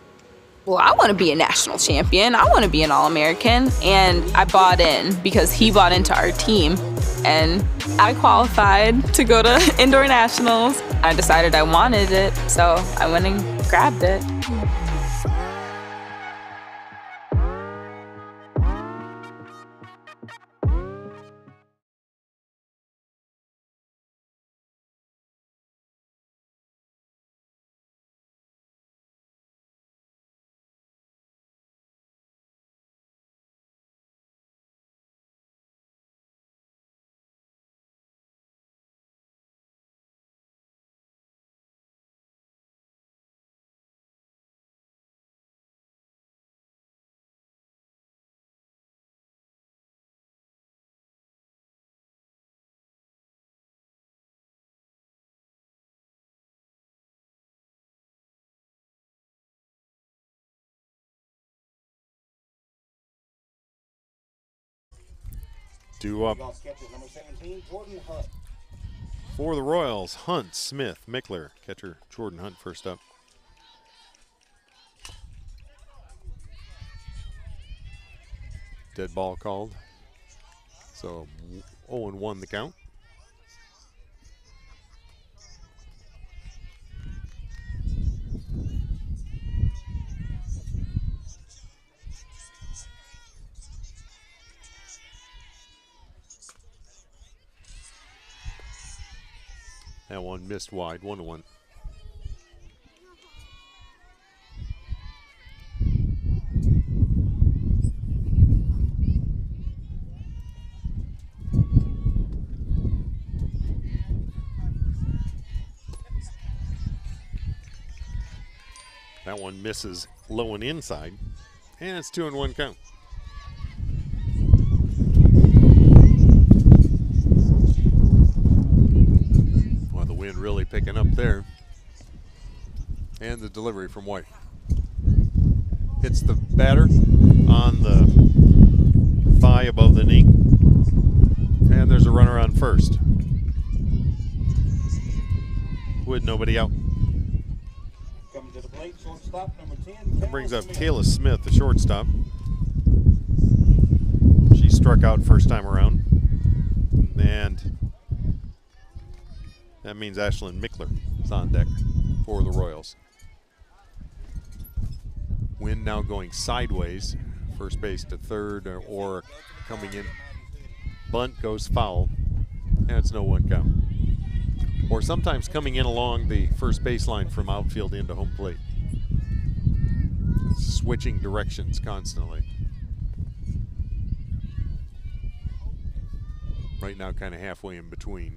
well, I want to be a national champion. I want to be an All-American. And I bought in because he bought into our team. And I qualified to go to indoor nationals. I decided I wanted it, so I went and grabbed it. Due up for the Royals, Hunt, Smith, Mickler. Catcher Jordan Hunt first up. Dead ball called. So 0-1 the count. That one missed wide, 1-1. That one misses low and inside, and it's 2-1 count. Really picking up there. And the delivery from White. Hits the batter on the thigh above the knee. And there's a runner on first. With nobody out. Coming to the plate, shortstop, number 10. That brings up Kayla Smith, the shortstop. She struck out first time around. And that means Ashlyn Mickler is on deck for the Royals. Wind now going sideways, first base to third, or coming in. Bunt goes foul, and it's 0-1 count. Or sometimes coming in along the first baseline from outfield into home plate. Switching directions constantly. Right now kind of halfway in between.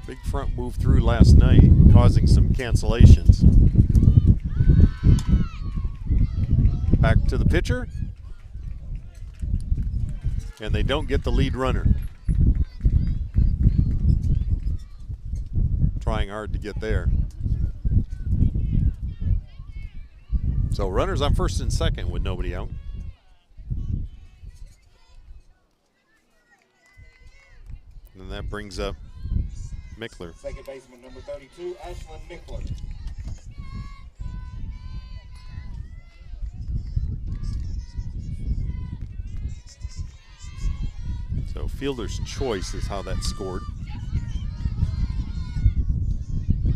Big front move through last night, causing some cancellations. Back to the pitcher. And they don't get the lead runner. Trying hard to get there. So runners on first and second with nobody out. And that brings up Mickler. Second baseman number 32, Ashlyn Mickler. So fielder's choice is how that's scored.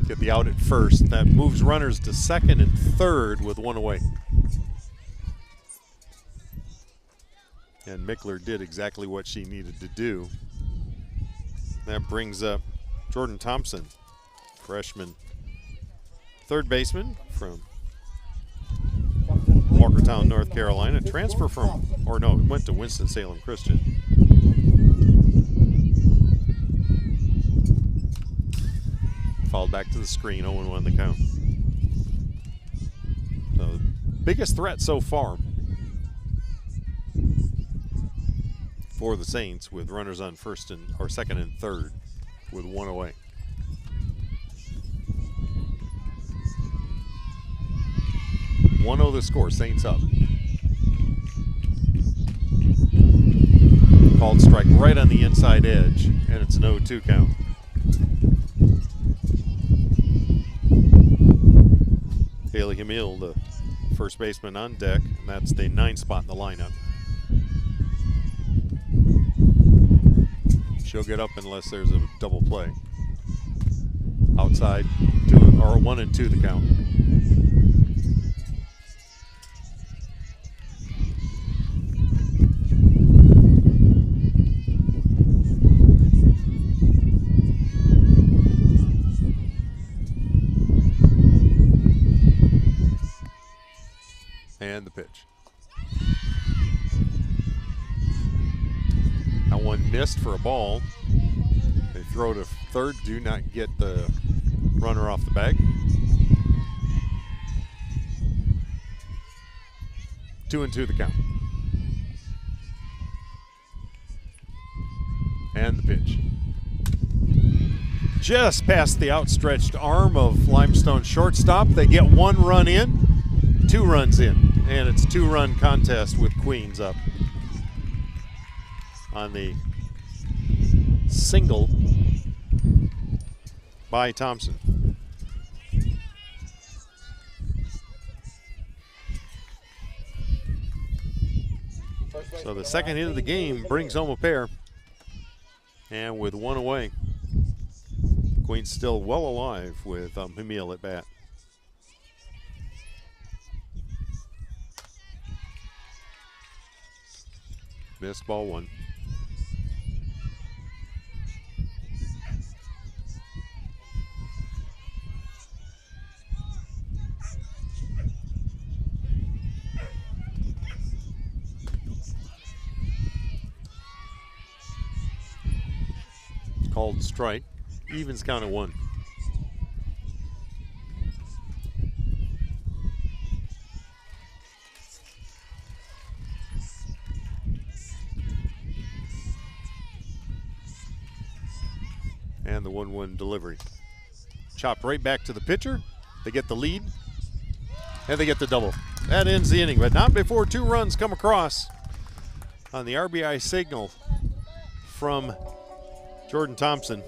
Get the out at first. That moves runners to second and third with one away. And Mickler did exactly what she needed to do. That brings up Jordan Thompson, freshman third baseman from Walkertown, North Carolina. Transfer from, or no, went to Winston-Salem Christian. Fouled back to the screen, 0-1 the count. So, biggest threat so far for the Saints, with runners on first and or second and third with one away. One the score, Saints up. Called strike right on the inside edge, and it's an 0-2 count. Haley Hamil, the first baseman on deck, and that's the 9th spot in the lineup. She'll get up unless there's a double play. Outside, 1-2 the count. And the pitch. That one missed for a ball. They throw to third, do not get the runner off the bag. 2-2 the count. And the pitch. Just past the outstretched arm of Limestone shortstop. They get one run in, 2 runs in, and it's a 2-run contest with Queens up on the single by Thompson. So the second hit of the game brings home a pair, and with one away, Queens still well alive with Hamil at bat. Missed ball 1. Called strike. Evens count at 1. And the 1-1 delivery. Chopped right back to the pitcher. They get the lead. And they get the double. That ends the inning, but not before 2 runs come across on the RBI signal from Jordan Thompson.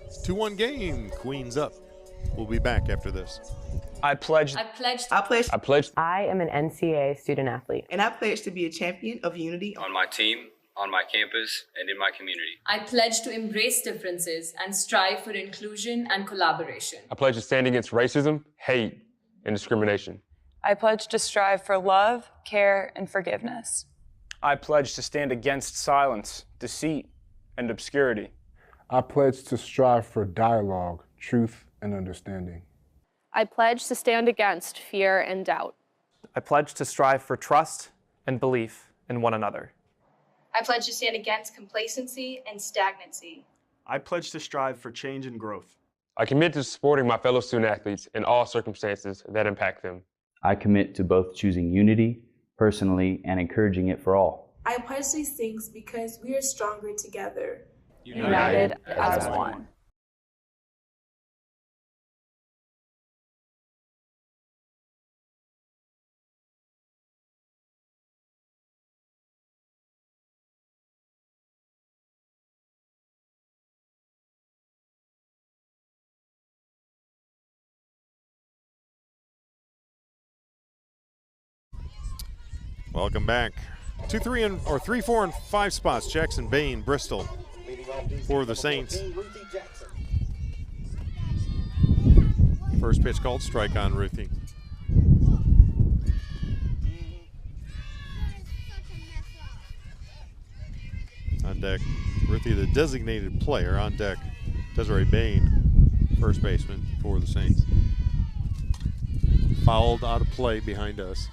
It's a 2-1 game. Queens up. We'll be back after this. I pledge. I am an NCAA student athlete. And I pledge to be a champion of unity on my team, on my campus, and in my community. I pledge to embrace differences and strive for inclusion and collaboration. I pledge to stand against racism, hate, and discrimination. I pledge to strive for love, care, and forgiveness. I pledge to stand against silence, deceit, and obscurity. I pledge to strive for dialogue, truth, and understanding. I pledge to stand against fear and doubt. I pledge to strive for trust and belief in one another. I pledge to stand against complacency and stagnancy. I pledge to strive for change and growth. I commit to supporting my fellow student athletes in all circumstances that impact them. I commit to both choosing unity personally and encouraging it for all. I pledge these things because we are stronger together. United as one. Welcome back. 3, 4, and 5 spots. Jackson, Bain, Bristol for the Saints. First pitch called, strike on Ruthie. On deck, Ruthie, the designated player. On deck, Desiree Bain, first baseman for the Saints. Fouled out of play behind us.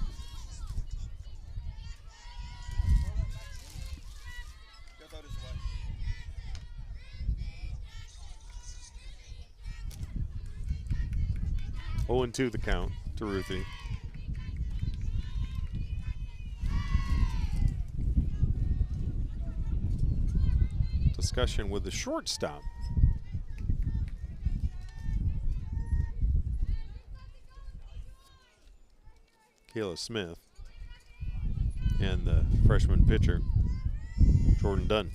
Oh, and 2 the count to Ruthie. Discussion with the shortstop. Kayla Smith and the freshman pitcher, Jordan Dunn.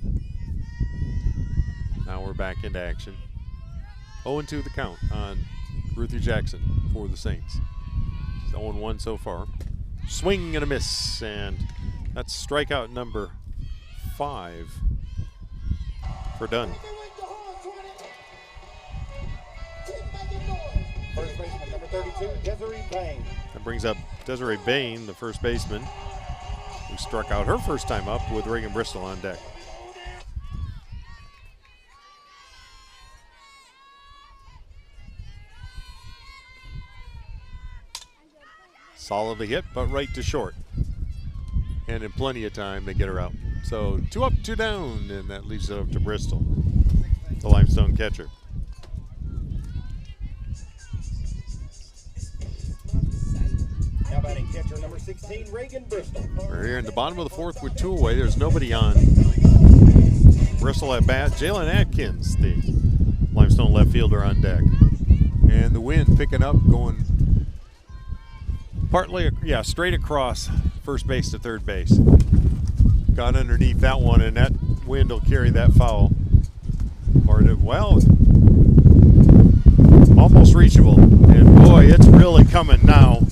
Now we're back into action. 0-2 the count on Ruthie Jackson for the Saints. 0-1 so far. Swing and a miss, and that's strikeout number 5 for Dunn. First baseman number 32, Desiree Bain. That brings up Desiree Bain, the first baseman, who struck out her first time up with Reagan Bristol on deck. Solidly hit, but right to short. And in plenty of time to get her out. So 2 up, 2 down, and that leaves it up to Bristol, the Limestone catcher. Now batting catcher number 16, Reagan Bristol. We're here in the bottom of the 4th with 2 away. There's nobody on. Bristol at bat. Jalen Atkins, the Limestone left fielder, on deck. And the wind picking up, going partly, straight across first base to third base. Got underneath that one, and that wind will carry that foul. Well, almost reachable. And boy, it's really coming now.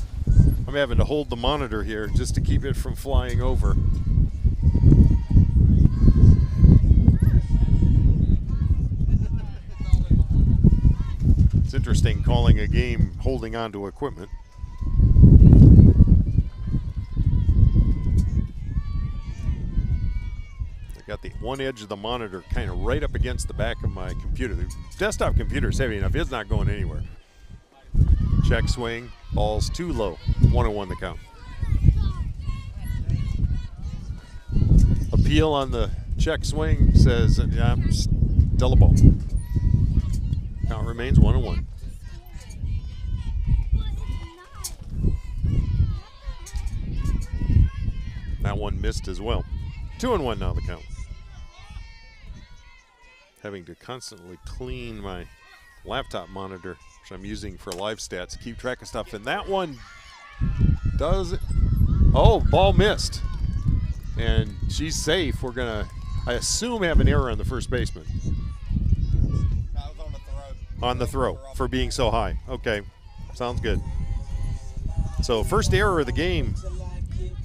I'm having to hold the monitor here just to keep it from flying over. It's interesting calling a game holding on to equipment. I got the one edge of the monitor kind of right up against the back of my computer. The desktop computer is heavy enough, it's not going anywhere. Check swing, ball's too low. 1-1 the count. Appeal on the check swing says, yeah, still a ball. Count remains 1-1. That one missed as well. 2-1 now the count. Having to constantly clean my laptop monitor, which I'm using for live stats, to keep track of stuff. And that one does it. Oh, ball missed. And she's safe. We're going to, I assume, have an error on the first baseman. That was on the throw. On the throw for being so high. Okay, sounds good. So first error of the game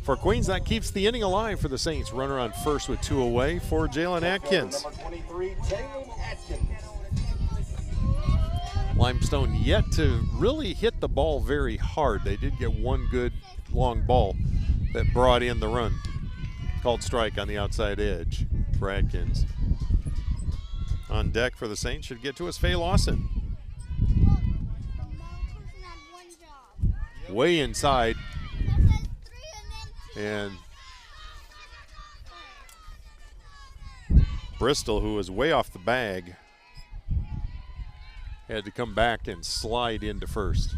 for Queens. That keeps the inning alive for the Saints. Runner on first with 2 away for Jalen Atkins. Number 23, Jalen Atkins. Limestone yet to really hit the ball very hard. They did get one good long ball that brought in the run. Called strike on the outside edge for Atkins. On deck for the Saints should get to us Faye Lawson. Way inside. And Bristol, who was way off the bag, had to come back and slide into first.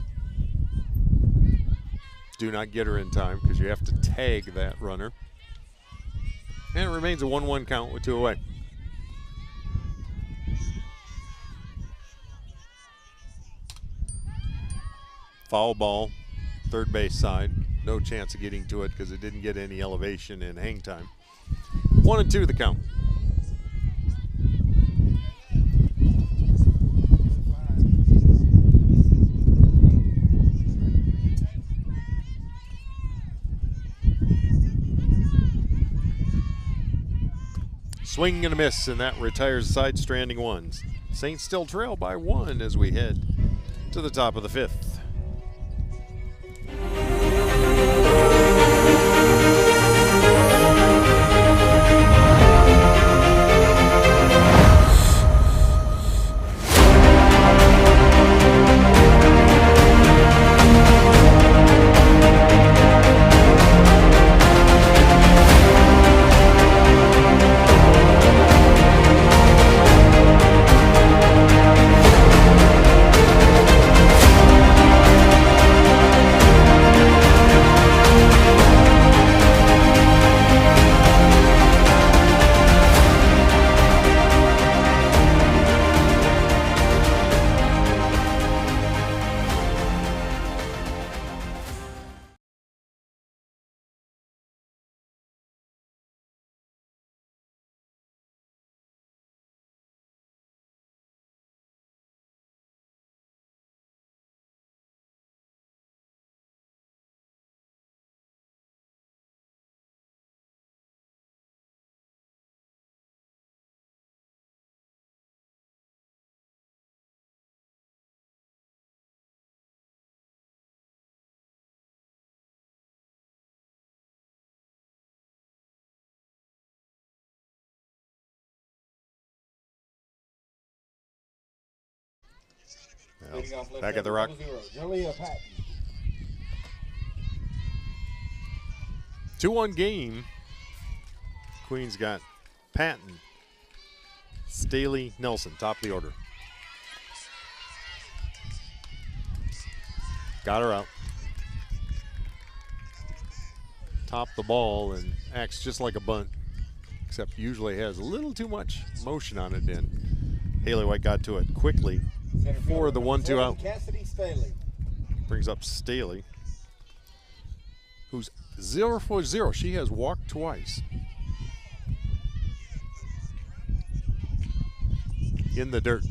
Do not get her in time because you have to tag that runner. And it remains a 1-1 count with 2 away. Foul ball, third base side. No chance of getting to it because it didn't get any elevation and hang time. 1-2 the count. Swing and a miss, and that retires side stranding one. Saints still trail by 1 as we head to the top of the 5th. Well, back at the rock. 2-1 game. Queens got Patton, Staley, Nelson, top of the order. Got her out. Top the ball and acts just like a bunt, except usually has a little too much motion on it. And Haley White got to it quickly for the 1-2 out. Brings up Staley, who's 0 for 0. She has walked twice. In the dirt.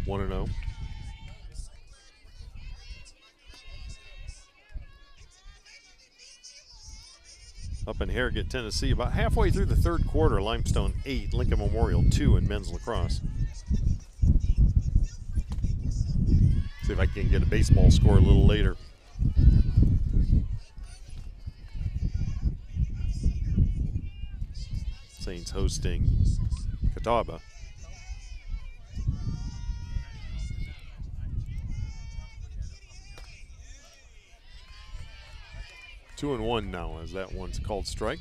One and 0. Up in Harrogate, Tennessee, about halfway through the 3rd quarter, Limestone 8, Lincoln Memorial 2 in men's lacrosse. See if I can get a baseball score a little later. Saints hosting Catawba. Two and 1 now as that one's called strike.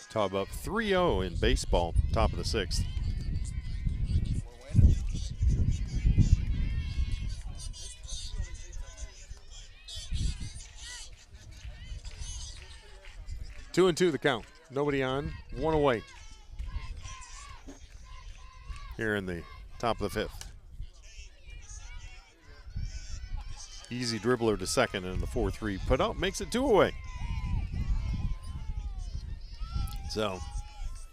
Top up 3-0 in baseball, top of the 6th. Two and 2 the count. Nobody on, 1 away. Here in the top of the 5th. Easy dribbler to second, and the 4-3 put out makes it 2 away. So,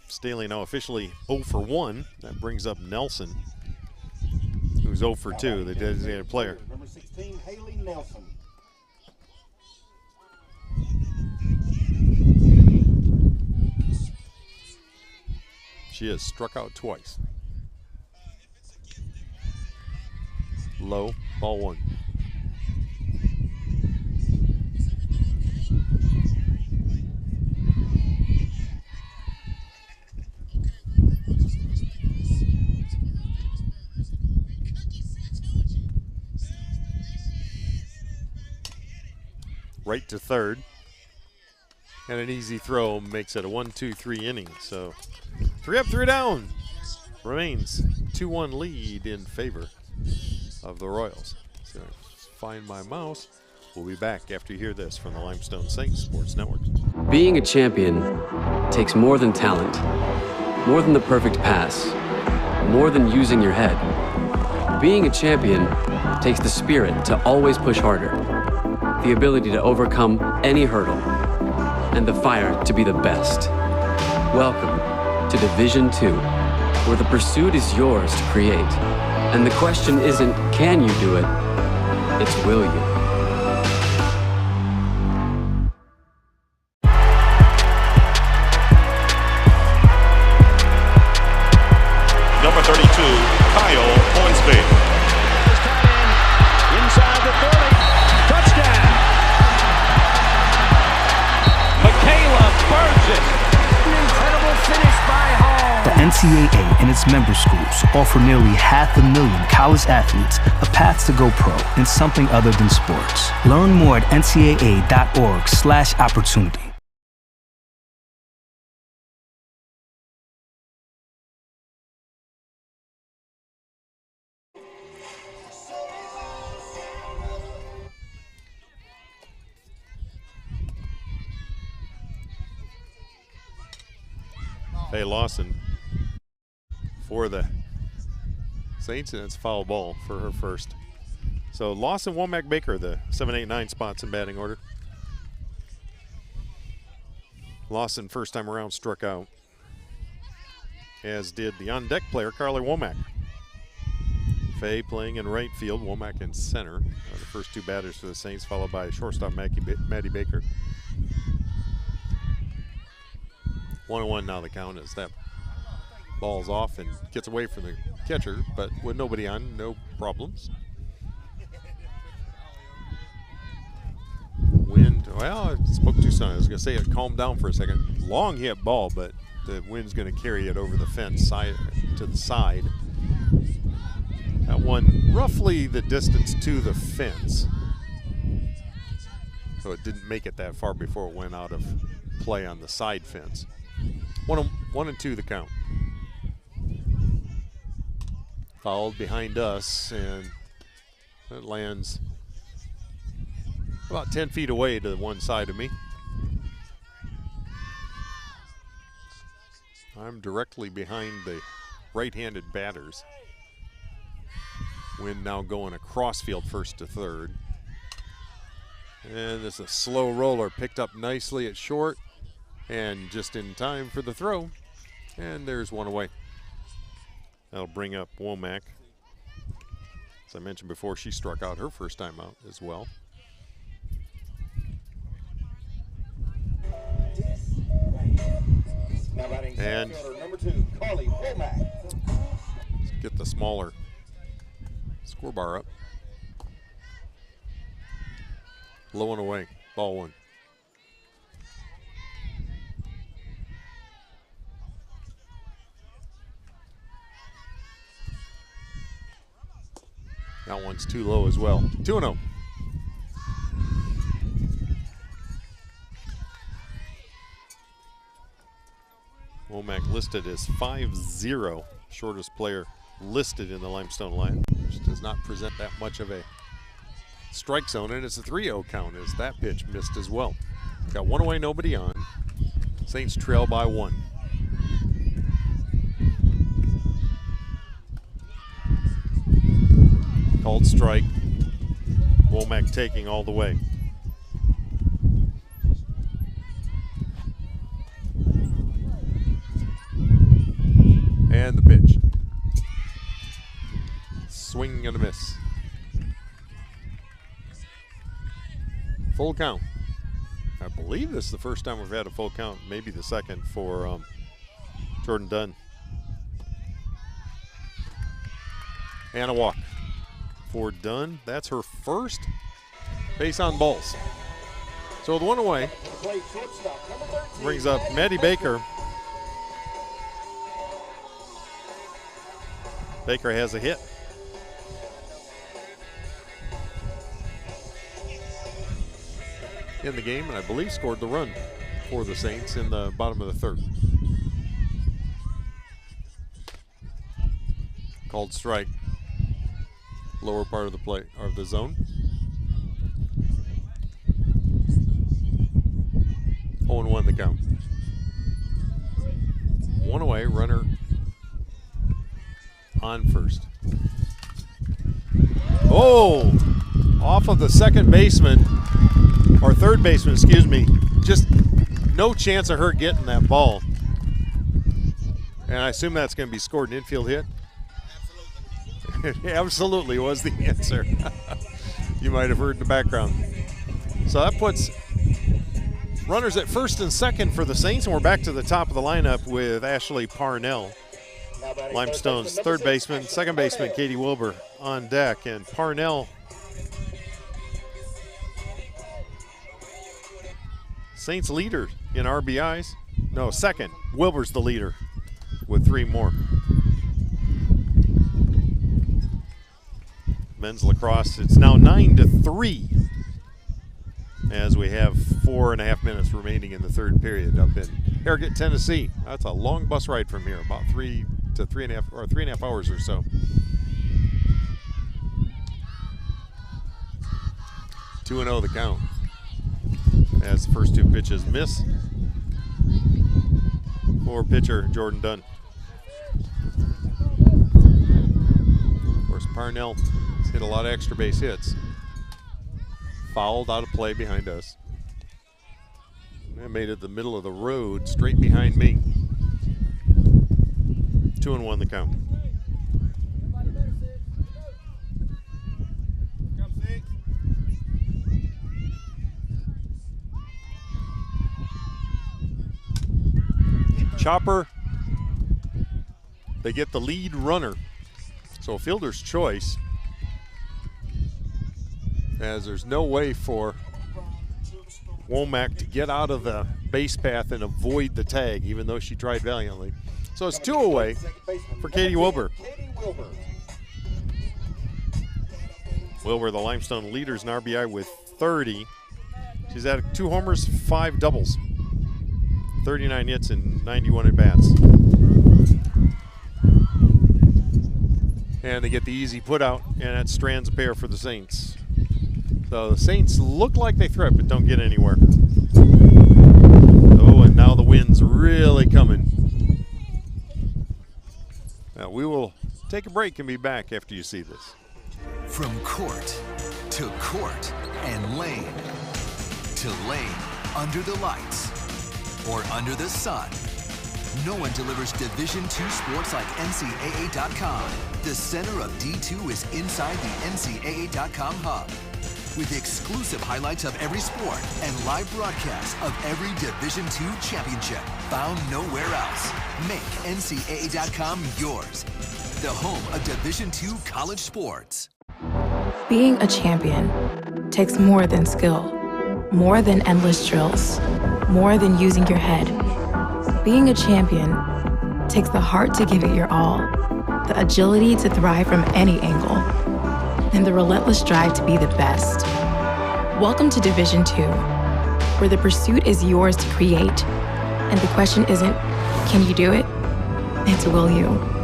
Staley now officially 0 for 1. That brings up Nelson, who's 0 for 2, the designated player. Number 16, Haley Nelson. She has struck out twice. Low, ball 1. Right to third. And an easy throw makes it a 1-2-3 inning. So 3 up, 3 down. Remains 2-1 lead in favor of the Royals. So find my mouse. We'll be back after you hear this from the Limestone Saints Sports Network. Being a champion takes more than talent, more than the perfect pass, more than using your head. Being a champion takes the spirit to always push harder, the ability to overcome any hurdle, and the fire to be the best. Welcome to Division 2, where the pursuit is yours to create. And the question isn't, can you do it? It's, will you? Number 32, Kyle Hornsby. Inside the 30. Touchdown. Michaela Burgess. An incredible finish by Hall. The NCAA and its member schools offer nearly 500,000 college athletes a path to go pro in something other than sports. Learn more at ncaa.org/opportunity. Faye Lawson for the Saints, and it's foul ball for her first. So Lawson, Womack, Baker, the 7, 8, 9 spots in batting order. Lawson, first time around, struck out, as did the on-deck player, Carly Womack. Faye playing in right field, Womack in center. The first two batters for the Saints, followed by shortstop Maddie Baker. 1-1 now the count as that ball's off and gets away from the catcher, but with nobody on, no problems. Wind, well, I spoke too soon. I was going to say it calmed down for a second. Long hit ball, but the wind's going to carry it over the fence side to the side. That one roughly the distance to the fence. So it didn't make it that far before it went out of play on the side fence. 1-2 the count. Fouled behind us, and it lands about 10 feet away to the one side of me. I'm directly behind the right-handed batters. Wind now going across field first to third. And this is a slow roller picked up nicely at short. And just in time for the throw. And there's one away. That'll bring up Womack. As I mentioned before, she struck out her first time out as well. And number 2, Carly Womack. Let's get the smaller score bar up. Low and away, ball one. That one's too low as well. 2-0. Womack listed as 5-0, shortest player listed in the Limestone line, which does not present that much of a strike zone, and it's a 3-0 count as that pitch missed as well. Got one away, nobody on. Saints trail by 1. Called strike. Womack taking all the way. And the pitch. Swing and a miss. Full count. I believe this is the first time we've had a full count, maybe the second for Jordan Dunn. And a walk for Dunn. That's her first base on balls. So the one away brings up Maddie Baker. Baker has a hit. In the game, and I believe scored the run for the Saints in the bottom of the third. Called strike. Lower part of the play of the zone. 0-1 the count. One away, runner on first. Oh, off of the second baseman. or third baseman, excuse me, just no chance of her getting that ball. And I assume that's going to be scored an infield hit. Absolutely was the answer. You might have heard in the background. So that puts runners at first and second for the Saints, and we're back to the top of the lineup with Ashley Parnell, Limestone's third baseman. Second baseman Katie Wilbur on deck, and Parnell, Saints leader in RBIs. No, second. Wilbur's the leader with 3 more. Men's lacrosse, it's now 9-3 as we have 4.5 minutes remaining in the third period up in Harrogate, Tennessee. That's a long bus ride from here, about 3 to 3.5 hours or so. 2-0 the count as the first 2 pitches miss for pitcher Jordan Dunn. Of course, Parnell has hit a lot of extra base hits. Fouled out of play behind us. That made it the middle of the road, straight behind me. 2-1 the count. Chopper, they get the lead runner. So fielder's choice, as there's no way for Womack to get out of the base path and avoid the tag, even though she tried valiantly. So it's 2 away for Katie Wilbur. Wilbur, the Limestone leaders in RBI with 30. She's had 2 homers, 5 doubles, 39 hits and 91 at-bats. And they get the easy put out, and that strands a pair for the Saints. So the Saints look like they threat, but don't get anywhere. Oh, and now the wind's really coming. Now we will take a break and be back after you see this. From court to court and lane to lane, under the lights or under the sun, no one delivers Division II sports like NCAA.com. The center of D2 is inside the NCAA.com hub, with exclusive highlights of every sport and live broadcasts of every Division II championship found nowhere else. Make NCAA.com yours, the home of Division II college sports. Being a champion takes more than skill, more than endless drills, more than using your head. Being a champion takes the heart to give it your all, the agility to thrive from any angle, and the relentless drive to be the best. Welcome to Division II, where the pursuit is yours to create, and the question isn't, can you do it? It's, will you?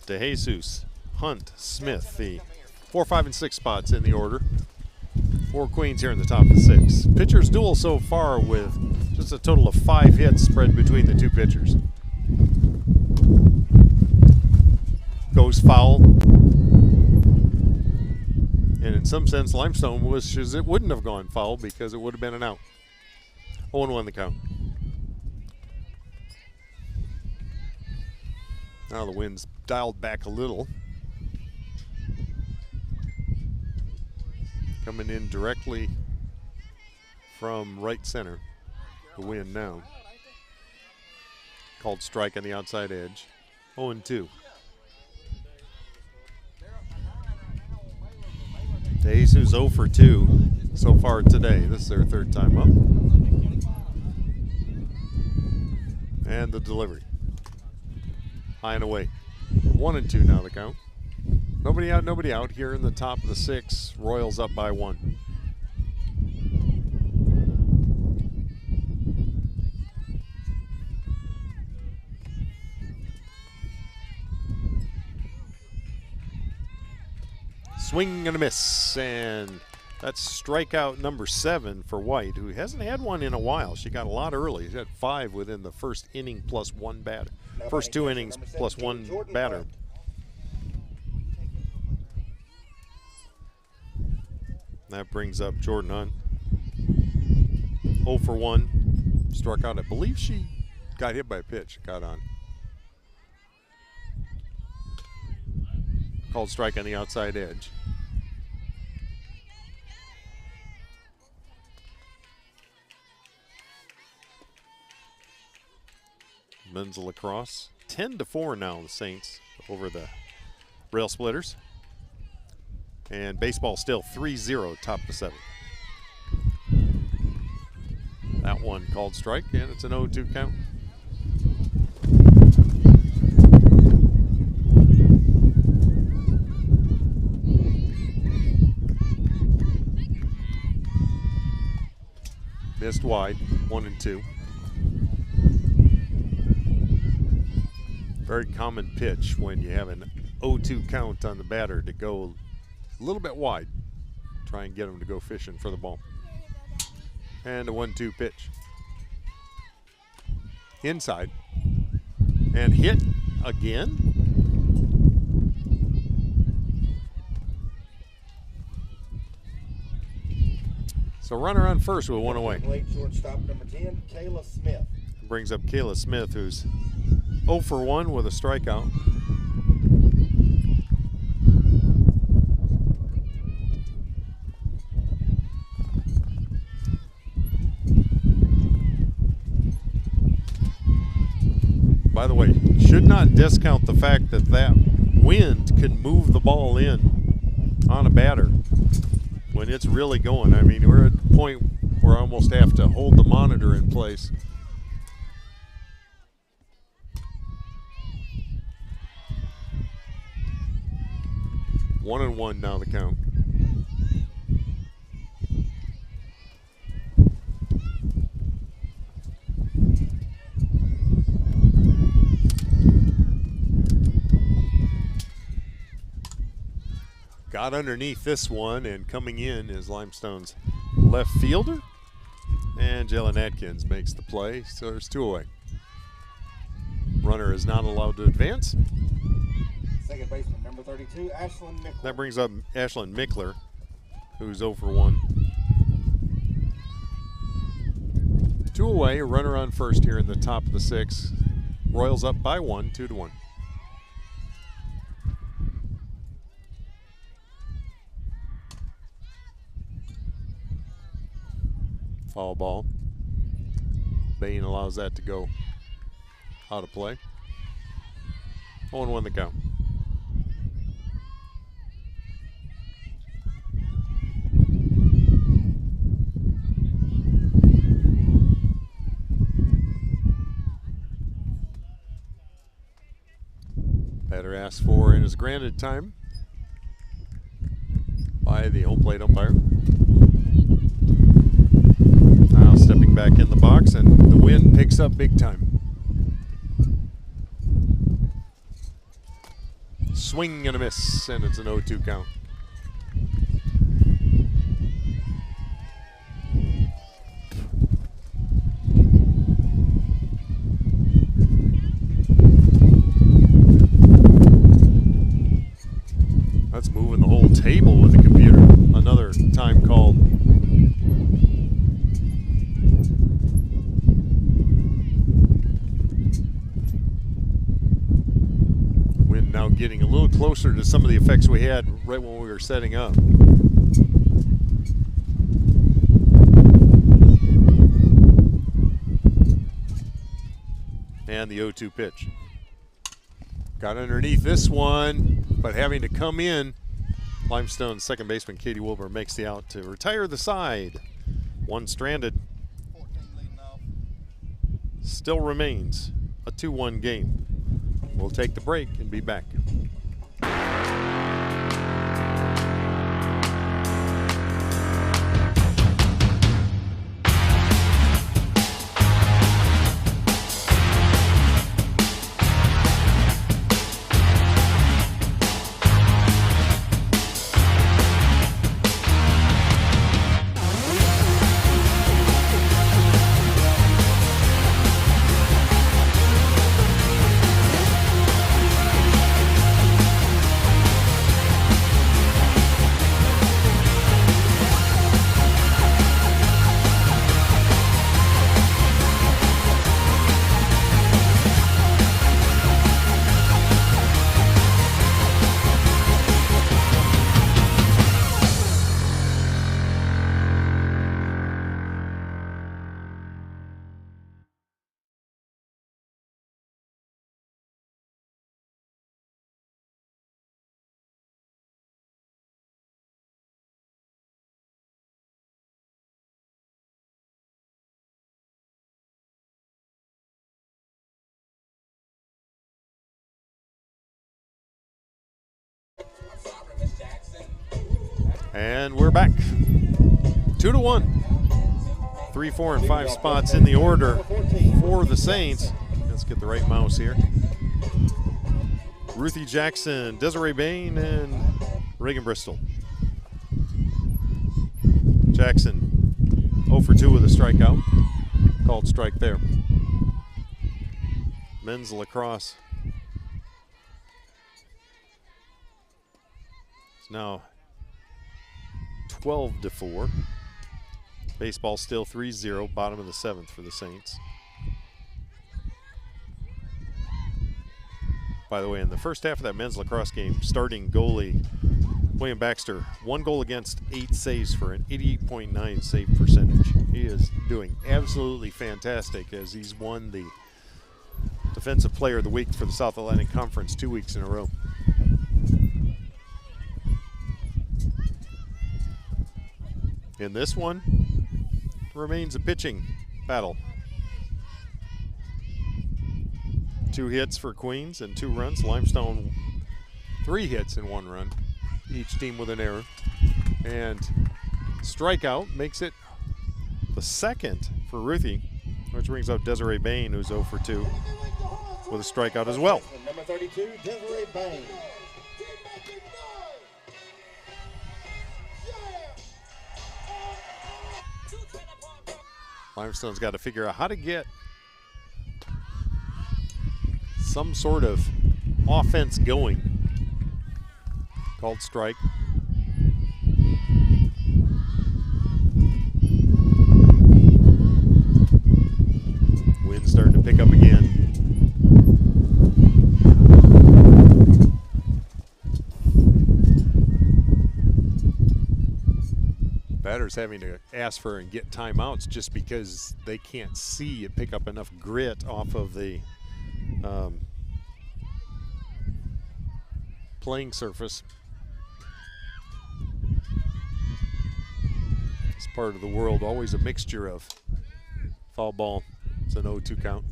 DeJesus, Hunt, Smith, the 4, 5, and 6 spots in the order. 4 queens here in the top of 6. Pitchers duel so far with just a total of 5 hits spread between the 2 pitchers. Goes foul. And in some sense, Limestone wishes it wouldn't have gone foul because it would have been an out. 0-1 the count. Now the wind's dialed back a little. Coming in directly from right center. The wind now. Called strike on the outside edge. 0-2. DeJesus 0 for 2 so far today. This is their 3rd time up. And the delivery. High and away. 1-2 now the count. Nobody out here in the top of the 6. Royals up by 1. Swing and a miss, and that's strikeout number 7 for White, who hasn't had one in a while. She got a lot early. She had 5 within the first inning plus 1 batter. First 2 innings plus 1 batter. That brings up Jordan Hunt. 0 for 1. Struck out. I believe she got hit by a pitch. Got on. Called strike on the outside edge. Men's lacrosse 10-4 now. The Saints over the Rail Splitters. And baseball still 3-0, top of the 7th. That one called strike, and it's an 0-2 count. Missed wide, 1-2. Very common pitch when you have an 0-2 count on the batter to go a little bit wide. Try and get him to go fishing for the ball. And a 1-2 pitch. Inside. And hit again. So runner on first with 1 away. Late shortstop number 10, Kayla Smith. Brings up Kayla Smith, who's 0 for 1 with a strikeout. By the way, should not discount the fact that that wind can move the ball in on a batter when it's really going. I mean, we're at a point where I almost have to hold the monitor in place. One and one now the count. Got underneath this one, and coming in is Limestone's left fielder. And Jalen Atkins makes the play, so there's 2 away. Runner is not allowed to advance. Second baseman, number 32, Ashlyn Mickler. That brings up Ashlyn Mickler, who's 0 for 1. 2 away, a runner on first here in the top of the 6th. Royals up by 1, 2-1. Foul ball. Bain allows that to go out of play. 0-1 the count. Batter asked for and is granted time by the home plate umpire. Now stepping back in the box, and the wind picks up big time. Swing and a miss, and it's an 0-2 count. That's moving the whole table with the computer. Another time called. Wind now getting a little closer to some of the effects we had right when we were setting up. And the 0-2 pitch. Got underneath this one, but having to come in, Limestone's second baseman Katie Wilbur makes the out to retire the side. One stranded. Still remains a 2-1 game. We'll We'll take the break and be back. And we're back. 2-1. 3, 4, and 5 spots in the order for the Saints. Let's get the right mouse here. Ruthie Jackson, Desiree Bain, and Reagan Bristol. Jackson 0 for 2 with a strikeout. Called strike there. Men's lacrosse. It's now 12-4. Baseball still 3-0, bottom of the 7th for the Saints. By the way, in the first half of that men's lacrosse game, starting goalie William Baxter, 1 goal against, 8 saves for an 88.9 save percentage. He is doing absolutely fantastic as he's won the Defensive Player of the Week for the South Atlantic Conference 2 weeks in a row. In this one, remains a pitching battle. 2 hits for Queens and 2 runs. Limestone 3 hits and 1 run. Each team with an error. And strikeout makes it the second for Ruthie, which brings up Desiree Bain, who's 0 for 2 with a strikeout as well. Number 32, Desiree Bain. Limestone's got to figure out how to get some sort of offense going. Called strike. Wind starting to pick up again. Batters having to ask for and get timeouts just because they can't see it pick up enough grit off of the playing surface. It's part of the world, always a mixture of foul ball. It's an 0-2 count.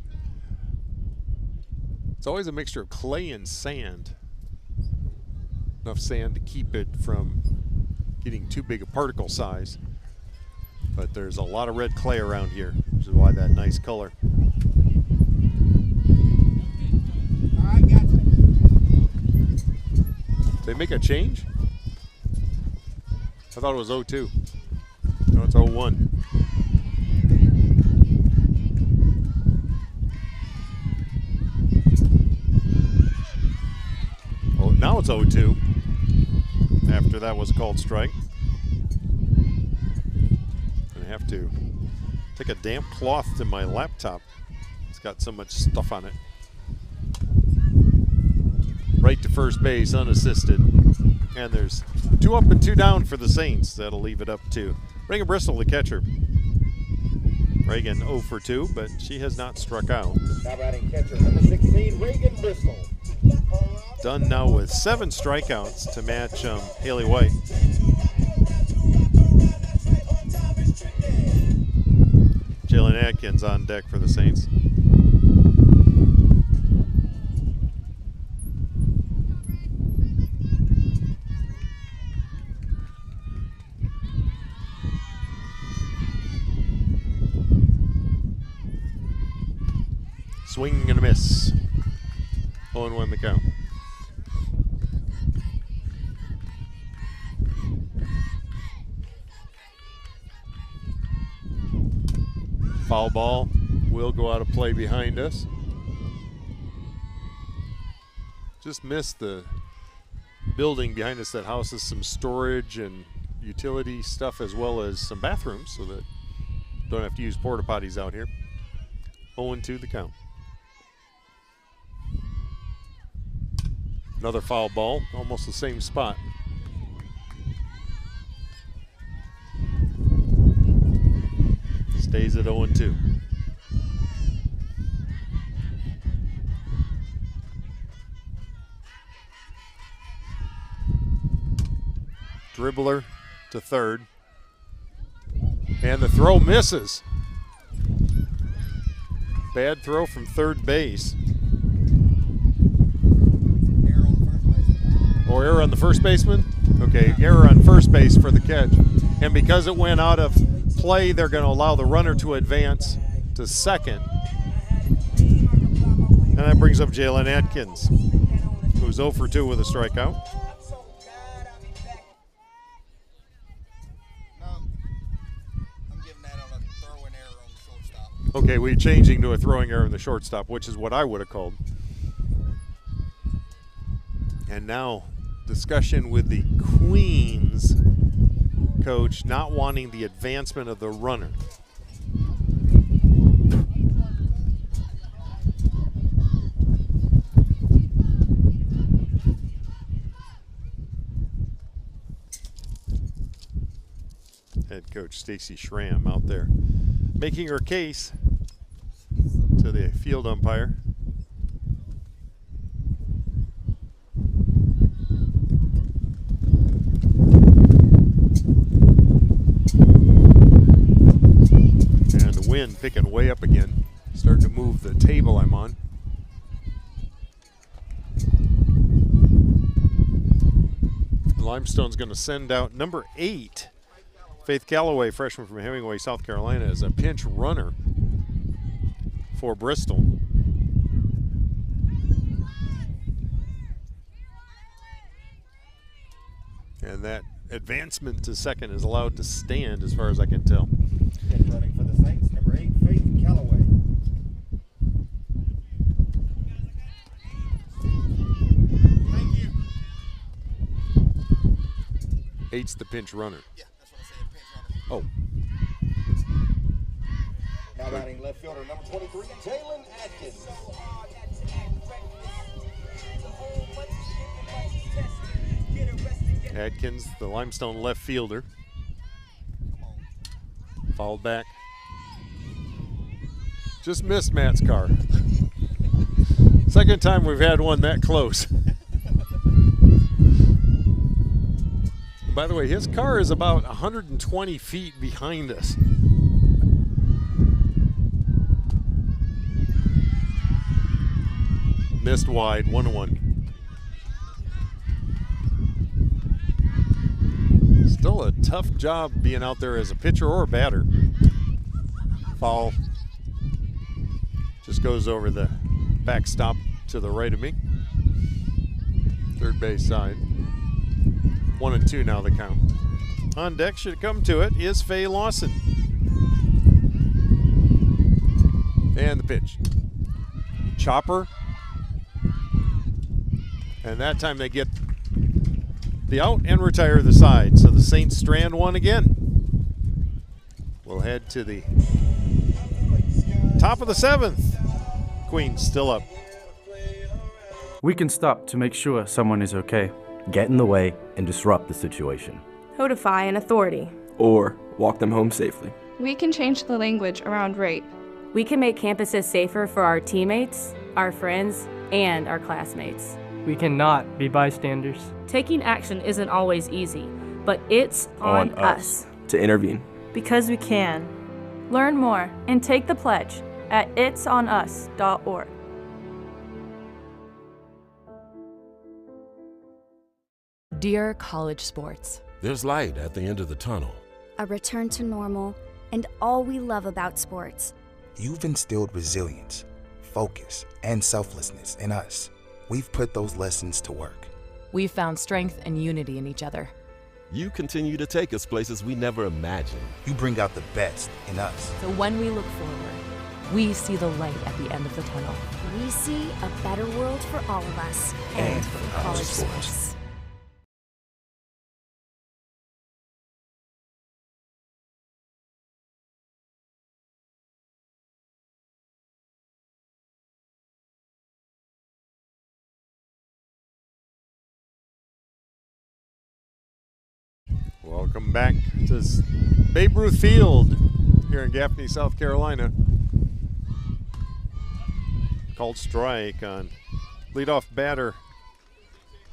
It's always a mixture of clay and sand. Enough sand to keep it from getting too big a particle size. But there's a lot of red clay around here, which is why that nice color. Did they make a change? I thought it was 0-2. No, it's 0-1. Oh, now it's 0-2. After that was a called strike. I have to take a damp cloth to my laptop. It's got so much stuff on it. Right to first base, unassisted. And there's 2 up and 2 down for the Saints. That'll leave it up to Reagan Bristol, the catcher. Reagan 0 for 2, but she has not struck out. Now batting catcher, number 16, Reagan Bristol. Done now with 7 strikeouts to match Haley White. Jalen Atkins on deck for the Saints. Swing and a miss. 0-1 the count. Foul ball will go out of play behind us. Just missed the building behind us that houses some storage and utility stuff as well as some bathrooms so that don't have to use porta potties out here. 0-2 the count. Another foul ball, almost the same spot. Stays at 0-2. Dribbler to third. And the throw misses. Bad throw from third base. Or error on the first baseman? Okay, error on first base for the catch. And because it went out of play, they're going to allow the runner to advance to second. And that brings up Jalen Atkins, who's 0 for 2 with a strikeout. Okay, we're changing to a throwing error in the shortstop, which is what I would have called. And now, discussion with the Queens coach not wanting the advancement of the runner. Head coach Stacy Schramm out there making her case to the field umpire. And the wind picking way up again, starting to move the table I'm on. Limestone's going to send out number 8. Faith Calloway, freshman from Hemingway, South Carolina, is a pinch runner for Bristol. And that advancement to second is allowed to stand as far as I can tell. And running for the Saints, number 8, Faith Calloway. Thank you. 8's the pinch runner. Yeah, that's what I said, pinch runner. Oh. Now batting left fielder, number 23, Jalen Atkins. Atkins, the Limestone left fielder. Fouled back. Just missed Matt's car. Second time we've had one that close. By the way, his car is about 120 feet behind us. Missed wide, 1-1. Still a tough job being out there as a pitcher or a batter. Foul. Just goes over the backstop to the right of me. Third base side. 1-2 now the count. On deck, should come to it, is Faye Lawson. And the pitch. Chopper. And that time they get the out and retire the side. So the Saints strand one again. We'll head to the top of the 7th. Queens still up. We can stop to make sure someone is okay. Get in the way and disrupt the situation. Codify an authority. Or walk them home safely. We can change the language around rape. We can make campuses safer for our teammates, our friends, and our classmates. We cannot be bystanders. Taking action isn't always easy, but it's on us to intervene. Because we can. Learn more and take the pledge at itsonus.org. Dear college sports, there's light at the end of the tunnel. A return to normal and all we love about sports. You've instilled resilience, focus, and selflessness in us. We've put those lessons to work. We've found strength and unity in each other. You continue to take us places we never imagined. You bring out the best in us. So when we look forward, we see the light at the end of the tunnel. We see a better world for all of us and for college sports. Welcome back to Babe Ruth Field here in Gaffney, South Carolina. Called strike on leadoff batter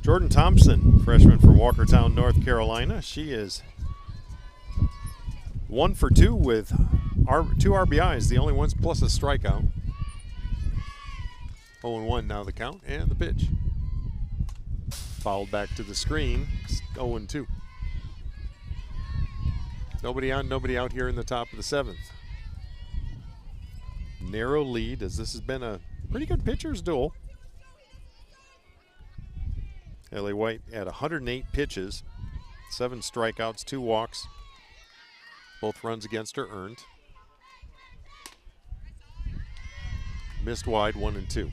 Jordan Thompson, freshman from Walkertown, North Carolina. She is 1 for 2 with 2 RBIs, the only ones plus a strikeout. 0-1 now the count and the pitch. Fouled back to the screen, 0-2. Nobody on, nobody out here in the top of the 7th. Narrow lead, as this has been a pretty good pitcher's duel. Haley White had 108 pitches, 7 strikeouts, 2 walks. Both runs against her earned. Missed wide, 1-2.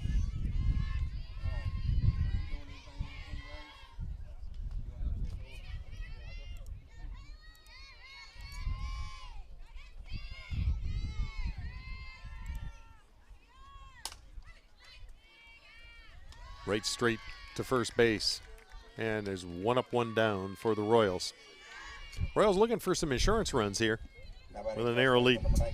Right straight to first base. And there's 1 up, 1 down for the Royals. Royals looking for some insurance runs here with a narrow lead. That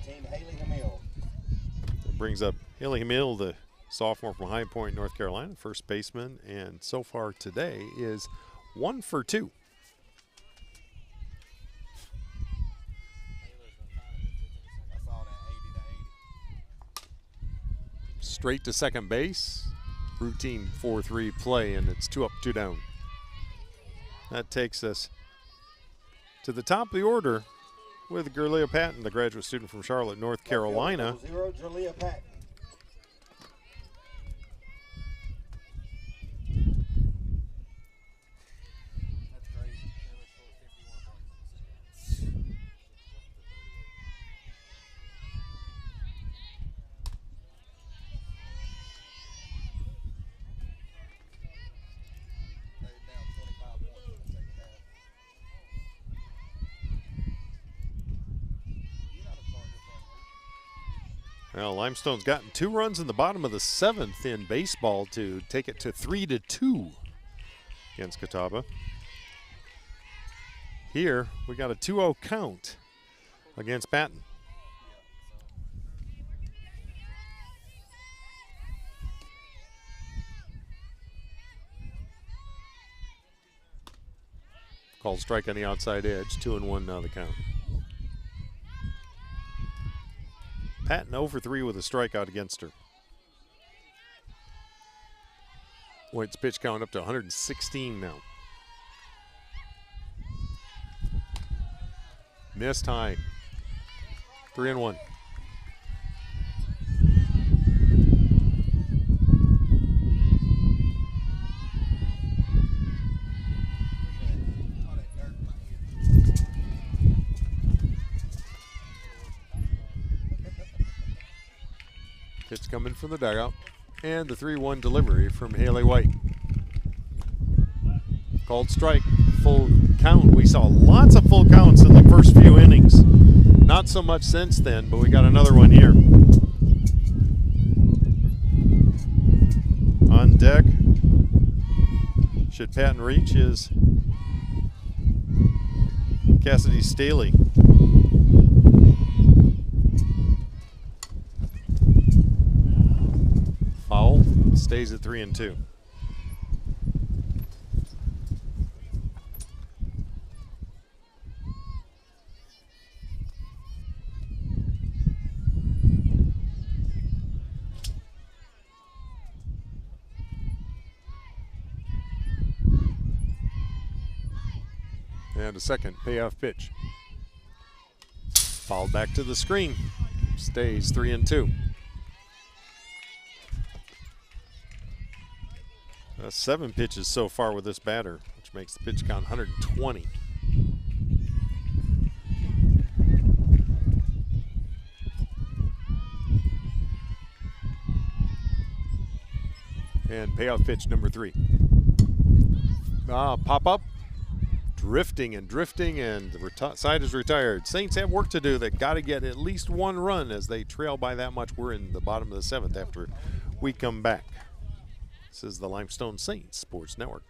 brings up Haley Hamill, the sophomore from High Point, North Carolina, first baseman. And so far today is 1 for 2. Straight to second base. Routine 4-3 play, and it's 2 up, 2 down. That takes us to the top of the order with Gerlia Patton, the graduate student from Charlotte, North Carolina. 0, Gerlia Patton. Well, Limestone's gotten 2 runs in the bottom of the 7th in baseball to take it to 3-2 against Catawba. Here, we got a 2-0 count against Patton. Called strike on the outside edge, 2-1 now the count. Patton 0 for 3 with a strikeout against her. White's pitch count up to 116 now. Missed high. 3-1. Pitch coming from the dugout. And the 3-1 delivery from Haley White. Called strike. Full count. We saw lots of full counts in the first few innings. Not so much since then, but we got another one here. On deck, should Patton reach, is Cassidy Staley. Foul, stays at 3-2. And a second payoff pitch. Fouled back to the screen. Stays 3-2. 7 pitches so far with this batter, which makes the pitch count 120. And payoff pitch number 3. Pop up, drifting, and the side is retired. Saints have work to do. They've got to get at least 1 run as they trail by that much. We're in the bottom of the 7th after we come back. This is the Limestone Saints Sports Network.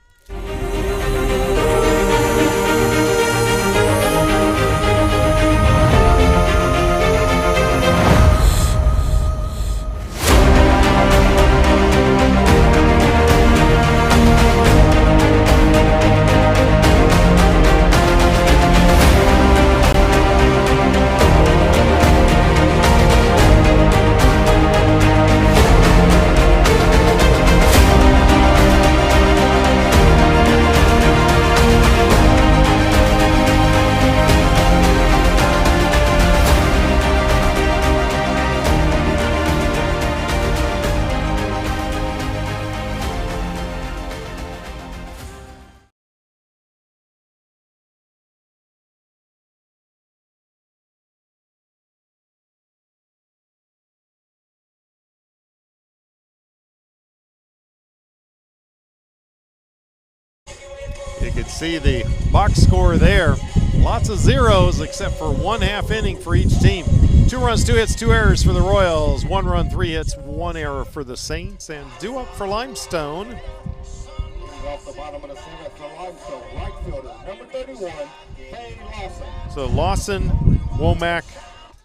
You can see the box score there. Lots of zeros except for 1/2 inning for each team. 2 runs, 2 hits, 2 errors for the Royals. 1 run, 3 hits, 1 error for the Saints. And due up for Limestone. Off the bottom of the 7th for Limestone, right fielder, number 31, Faye Lawson. So Lawson, Womack,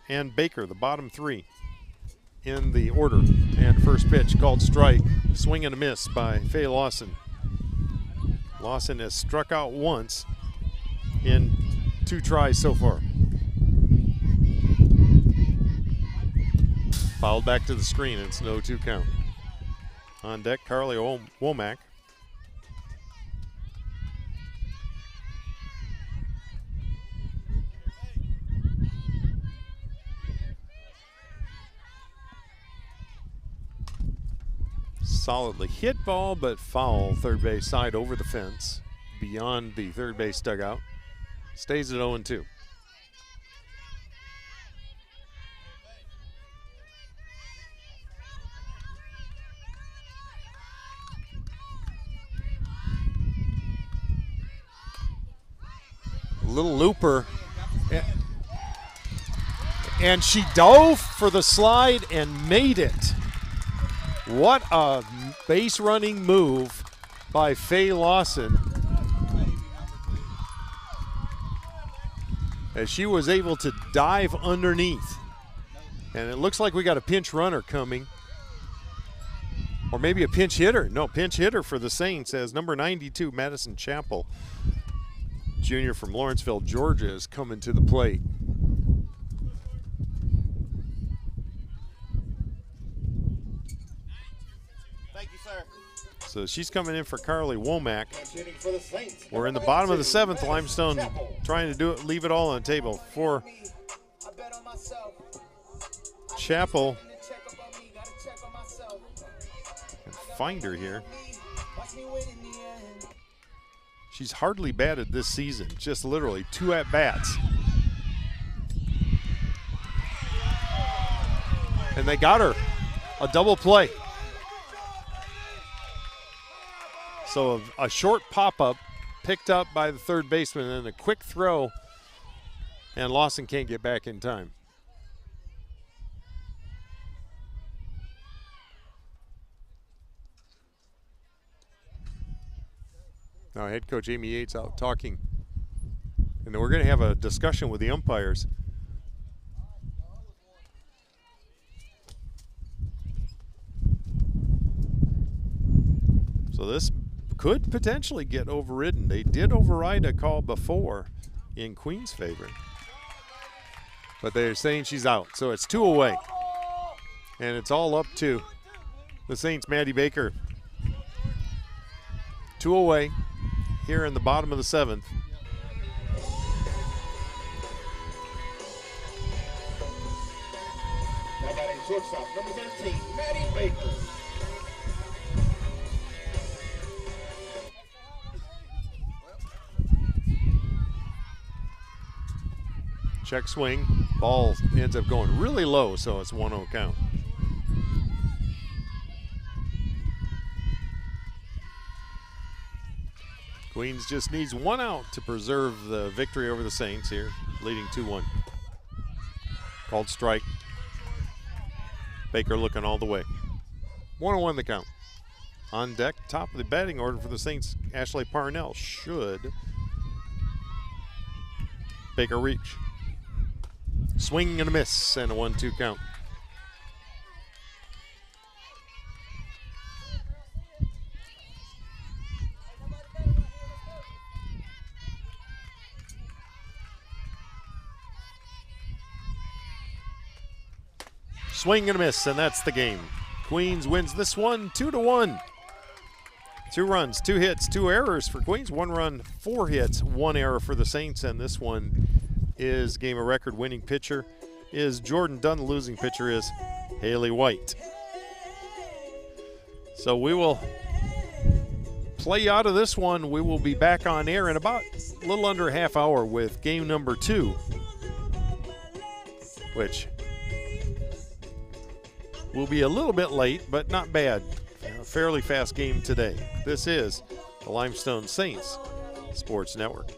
and Baker, the bottom 3 in the order. And first pitch called strike. Swing and a miss by Faye Lawson. Lawson has struck out once in 2 tries so far. Fouled back to the screen. It's no 2 count. On deck, Carly Womack. Solidly hit ball, but foul third base side over the fence, beyond the third base dugout. Stays at 0-2. Little looper. And she dove for the slide and made it. What a base running move by Faye Lawson, as she was able to dive underneath. And it looks like we got a pinch runner coming, or maybe a pinch hitter. No, pinch hitter for the Saints, as number 92, Madison Chappell, junior from Lawrenceville, Georgia, is coming to the plate. So she's coming in for Carly Womack. We're in the bottom of the 7th. Limestone trying to leave it all on the table for Chappell. Find her here. She's hardly batted this season, just literally 2 at-bats. And they got her a double play. So a short pop-up picked up by the third baseman, and a quick throw, and Lawson can't get back in time. Now head coach Amy Yates out talking, and then we're going to have a discussion with the umpires. So this could potentially get overridden. They did override a call before in Queen's favor, but they're saying she's out. So it's 2 away, and it's all up to the Saints' Maddie Baker. 2 away here in the bottom of the 7th. Now batting shortstop, number 13, Maddie Baker. Check swing. Ball ends up going really low, so it's 1-0 count. Queens just needs 1 out to preserve the victory over the Saints here, leading 2-1. Called strike. Baker looking all the way. 1-1 the count. On deck, top of the batting order for the Saints, Ashley Parnell. Should Baker reach. Swing and a miss, and a 1-2 count. Swing and a miss, and that's the game. Queens wins this one 2-1. 2 runs, 2 hits, 2 errors for Queens. 1 run, 4 hits, 1 error for the Saints, and this one is game of record. Winning pitcher is Jordan Dunn. The losing pitcher is Haley White. So we will play out of this one. We will be back on air in about a little under a half hour with game number 2, which will be a little bit late, but not bad. A fairly fast game today. This is the Limestone Saints Sports Network.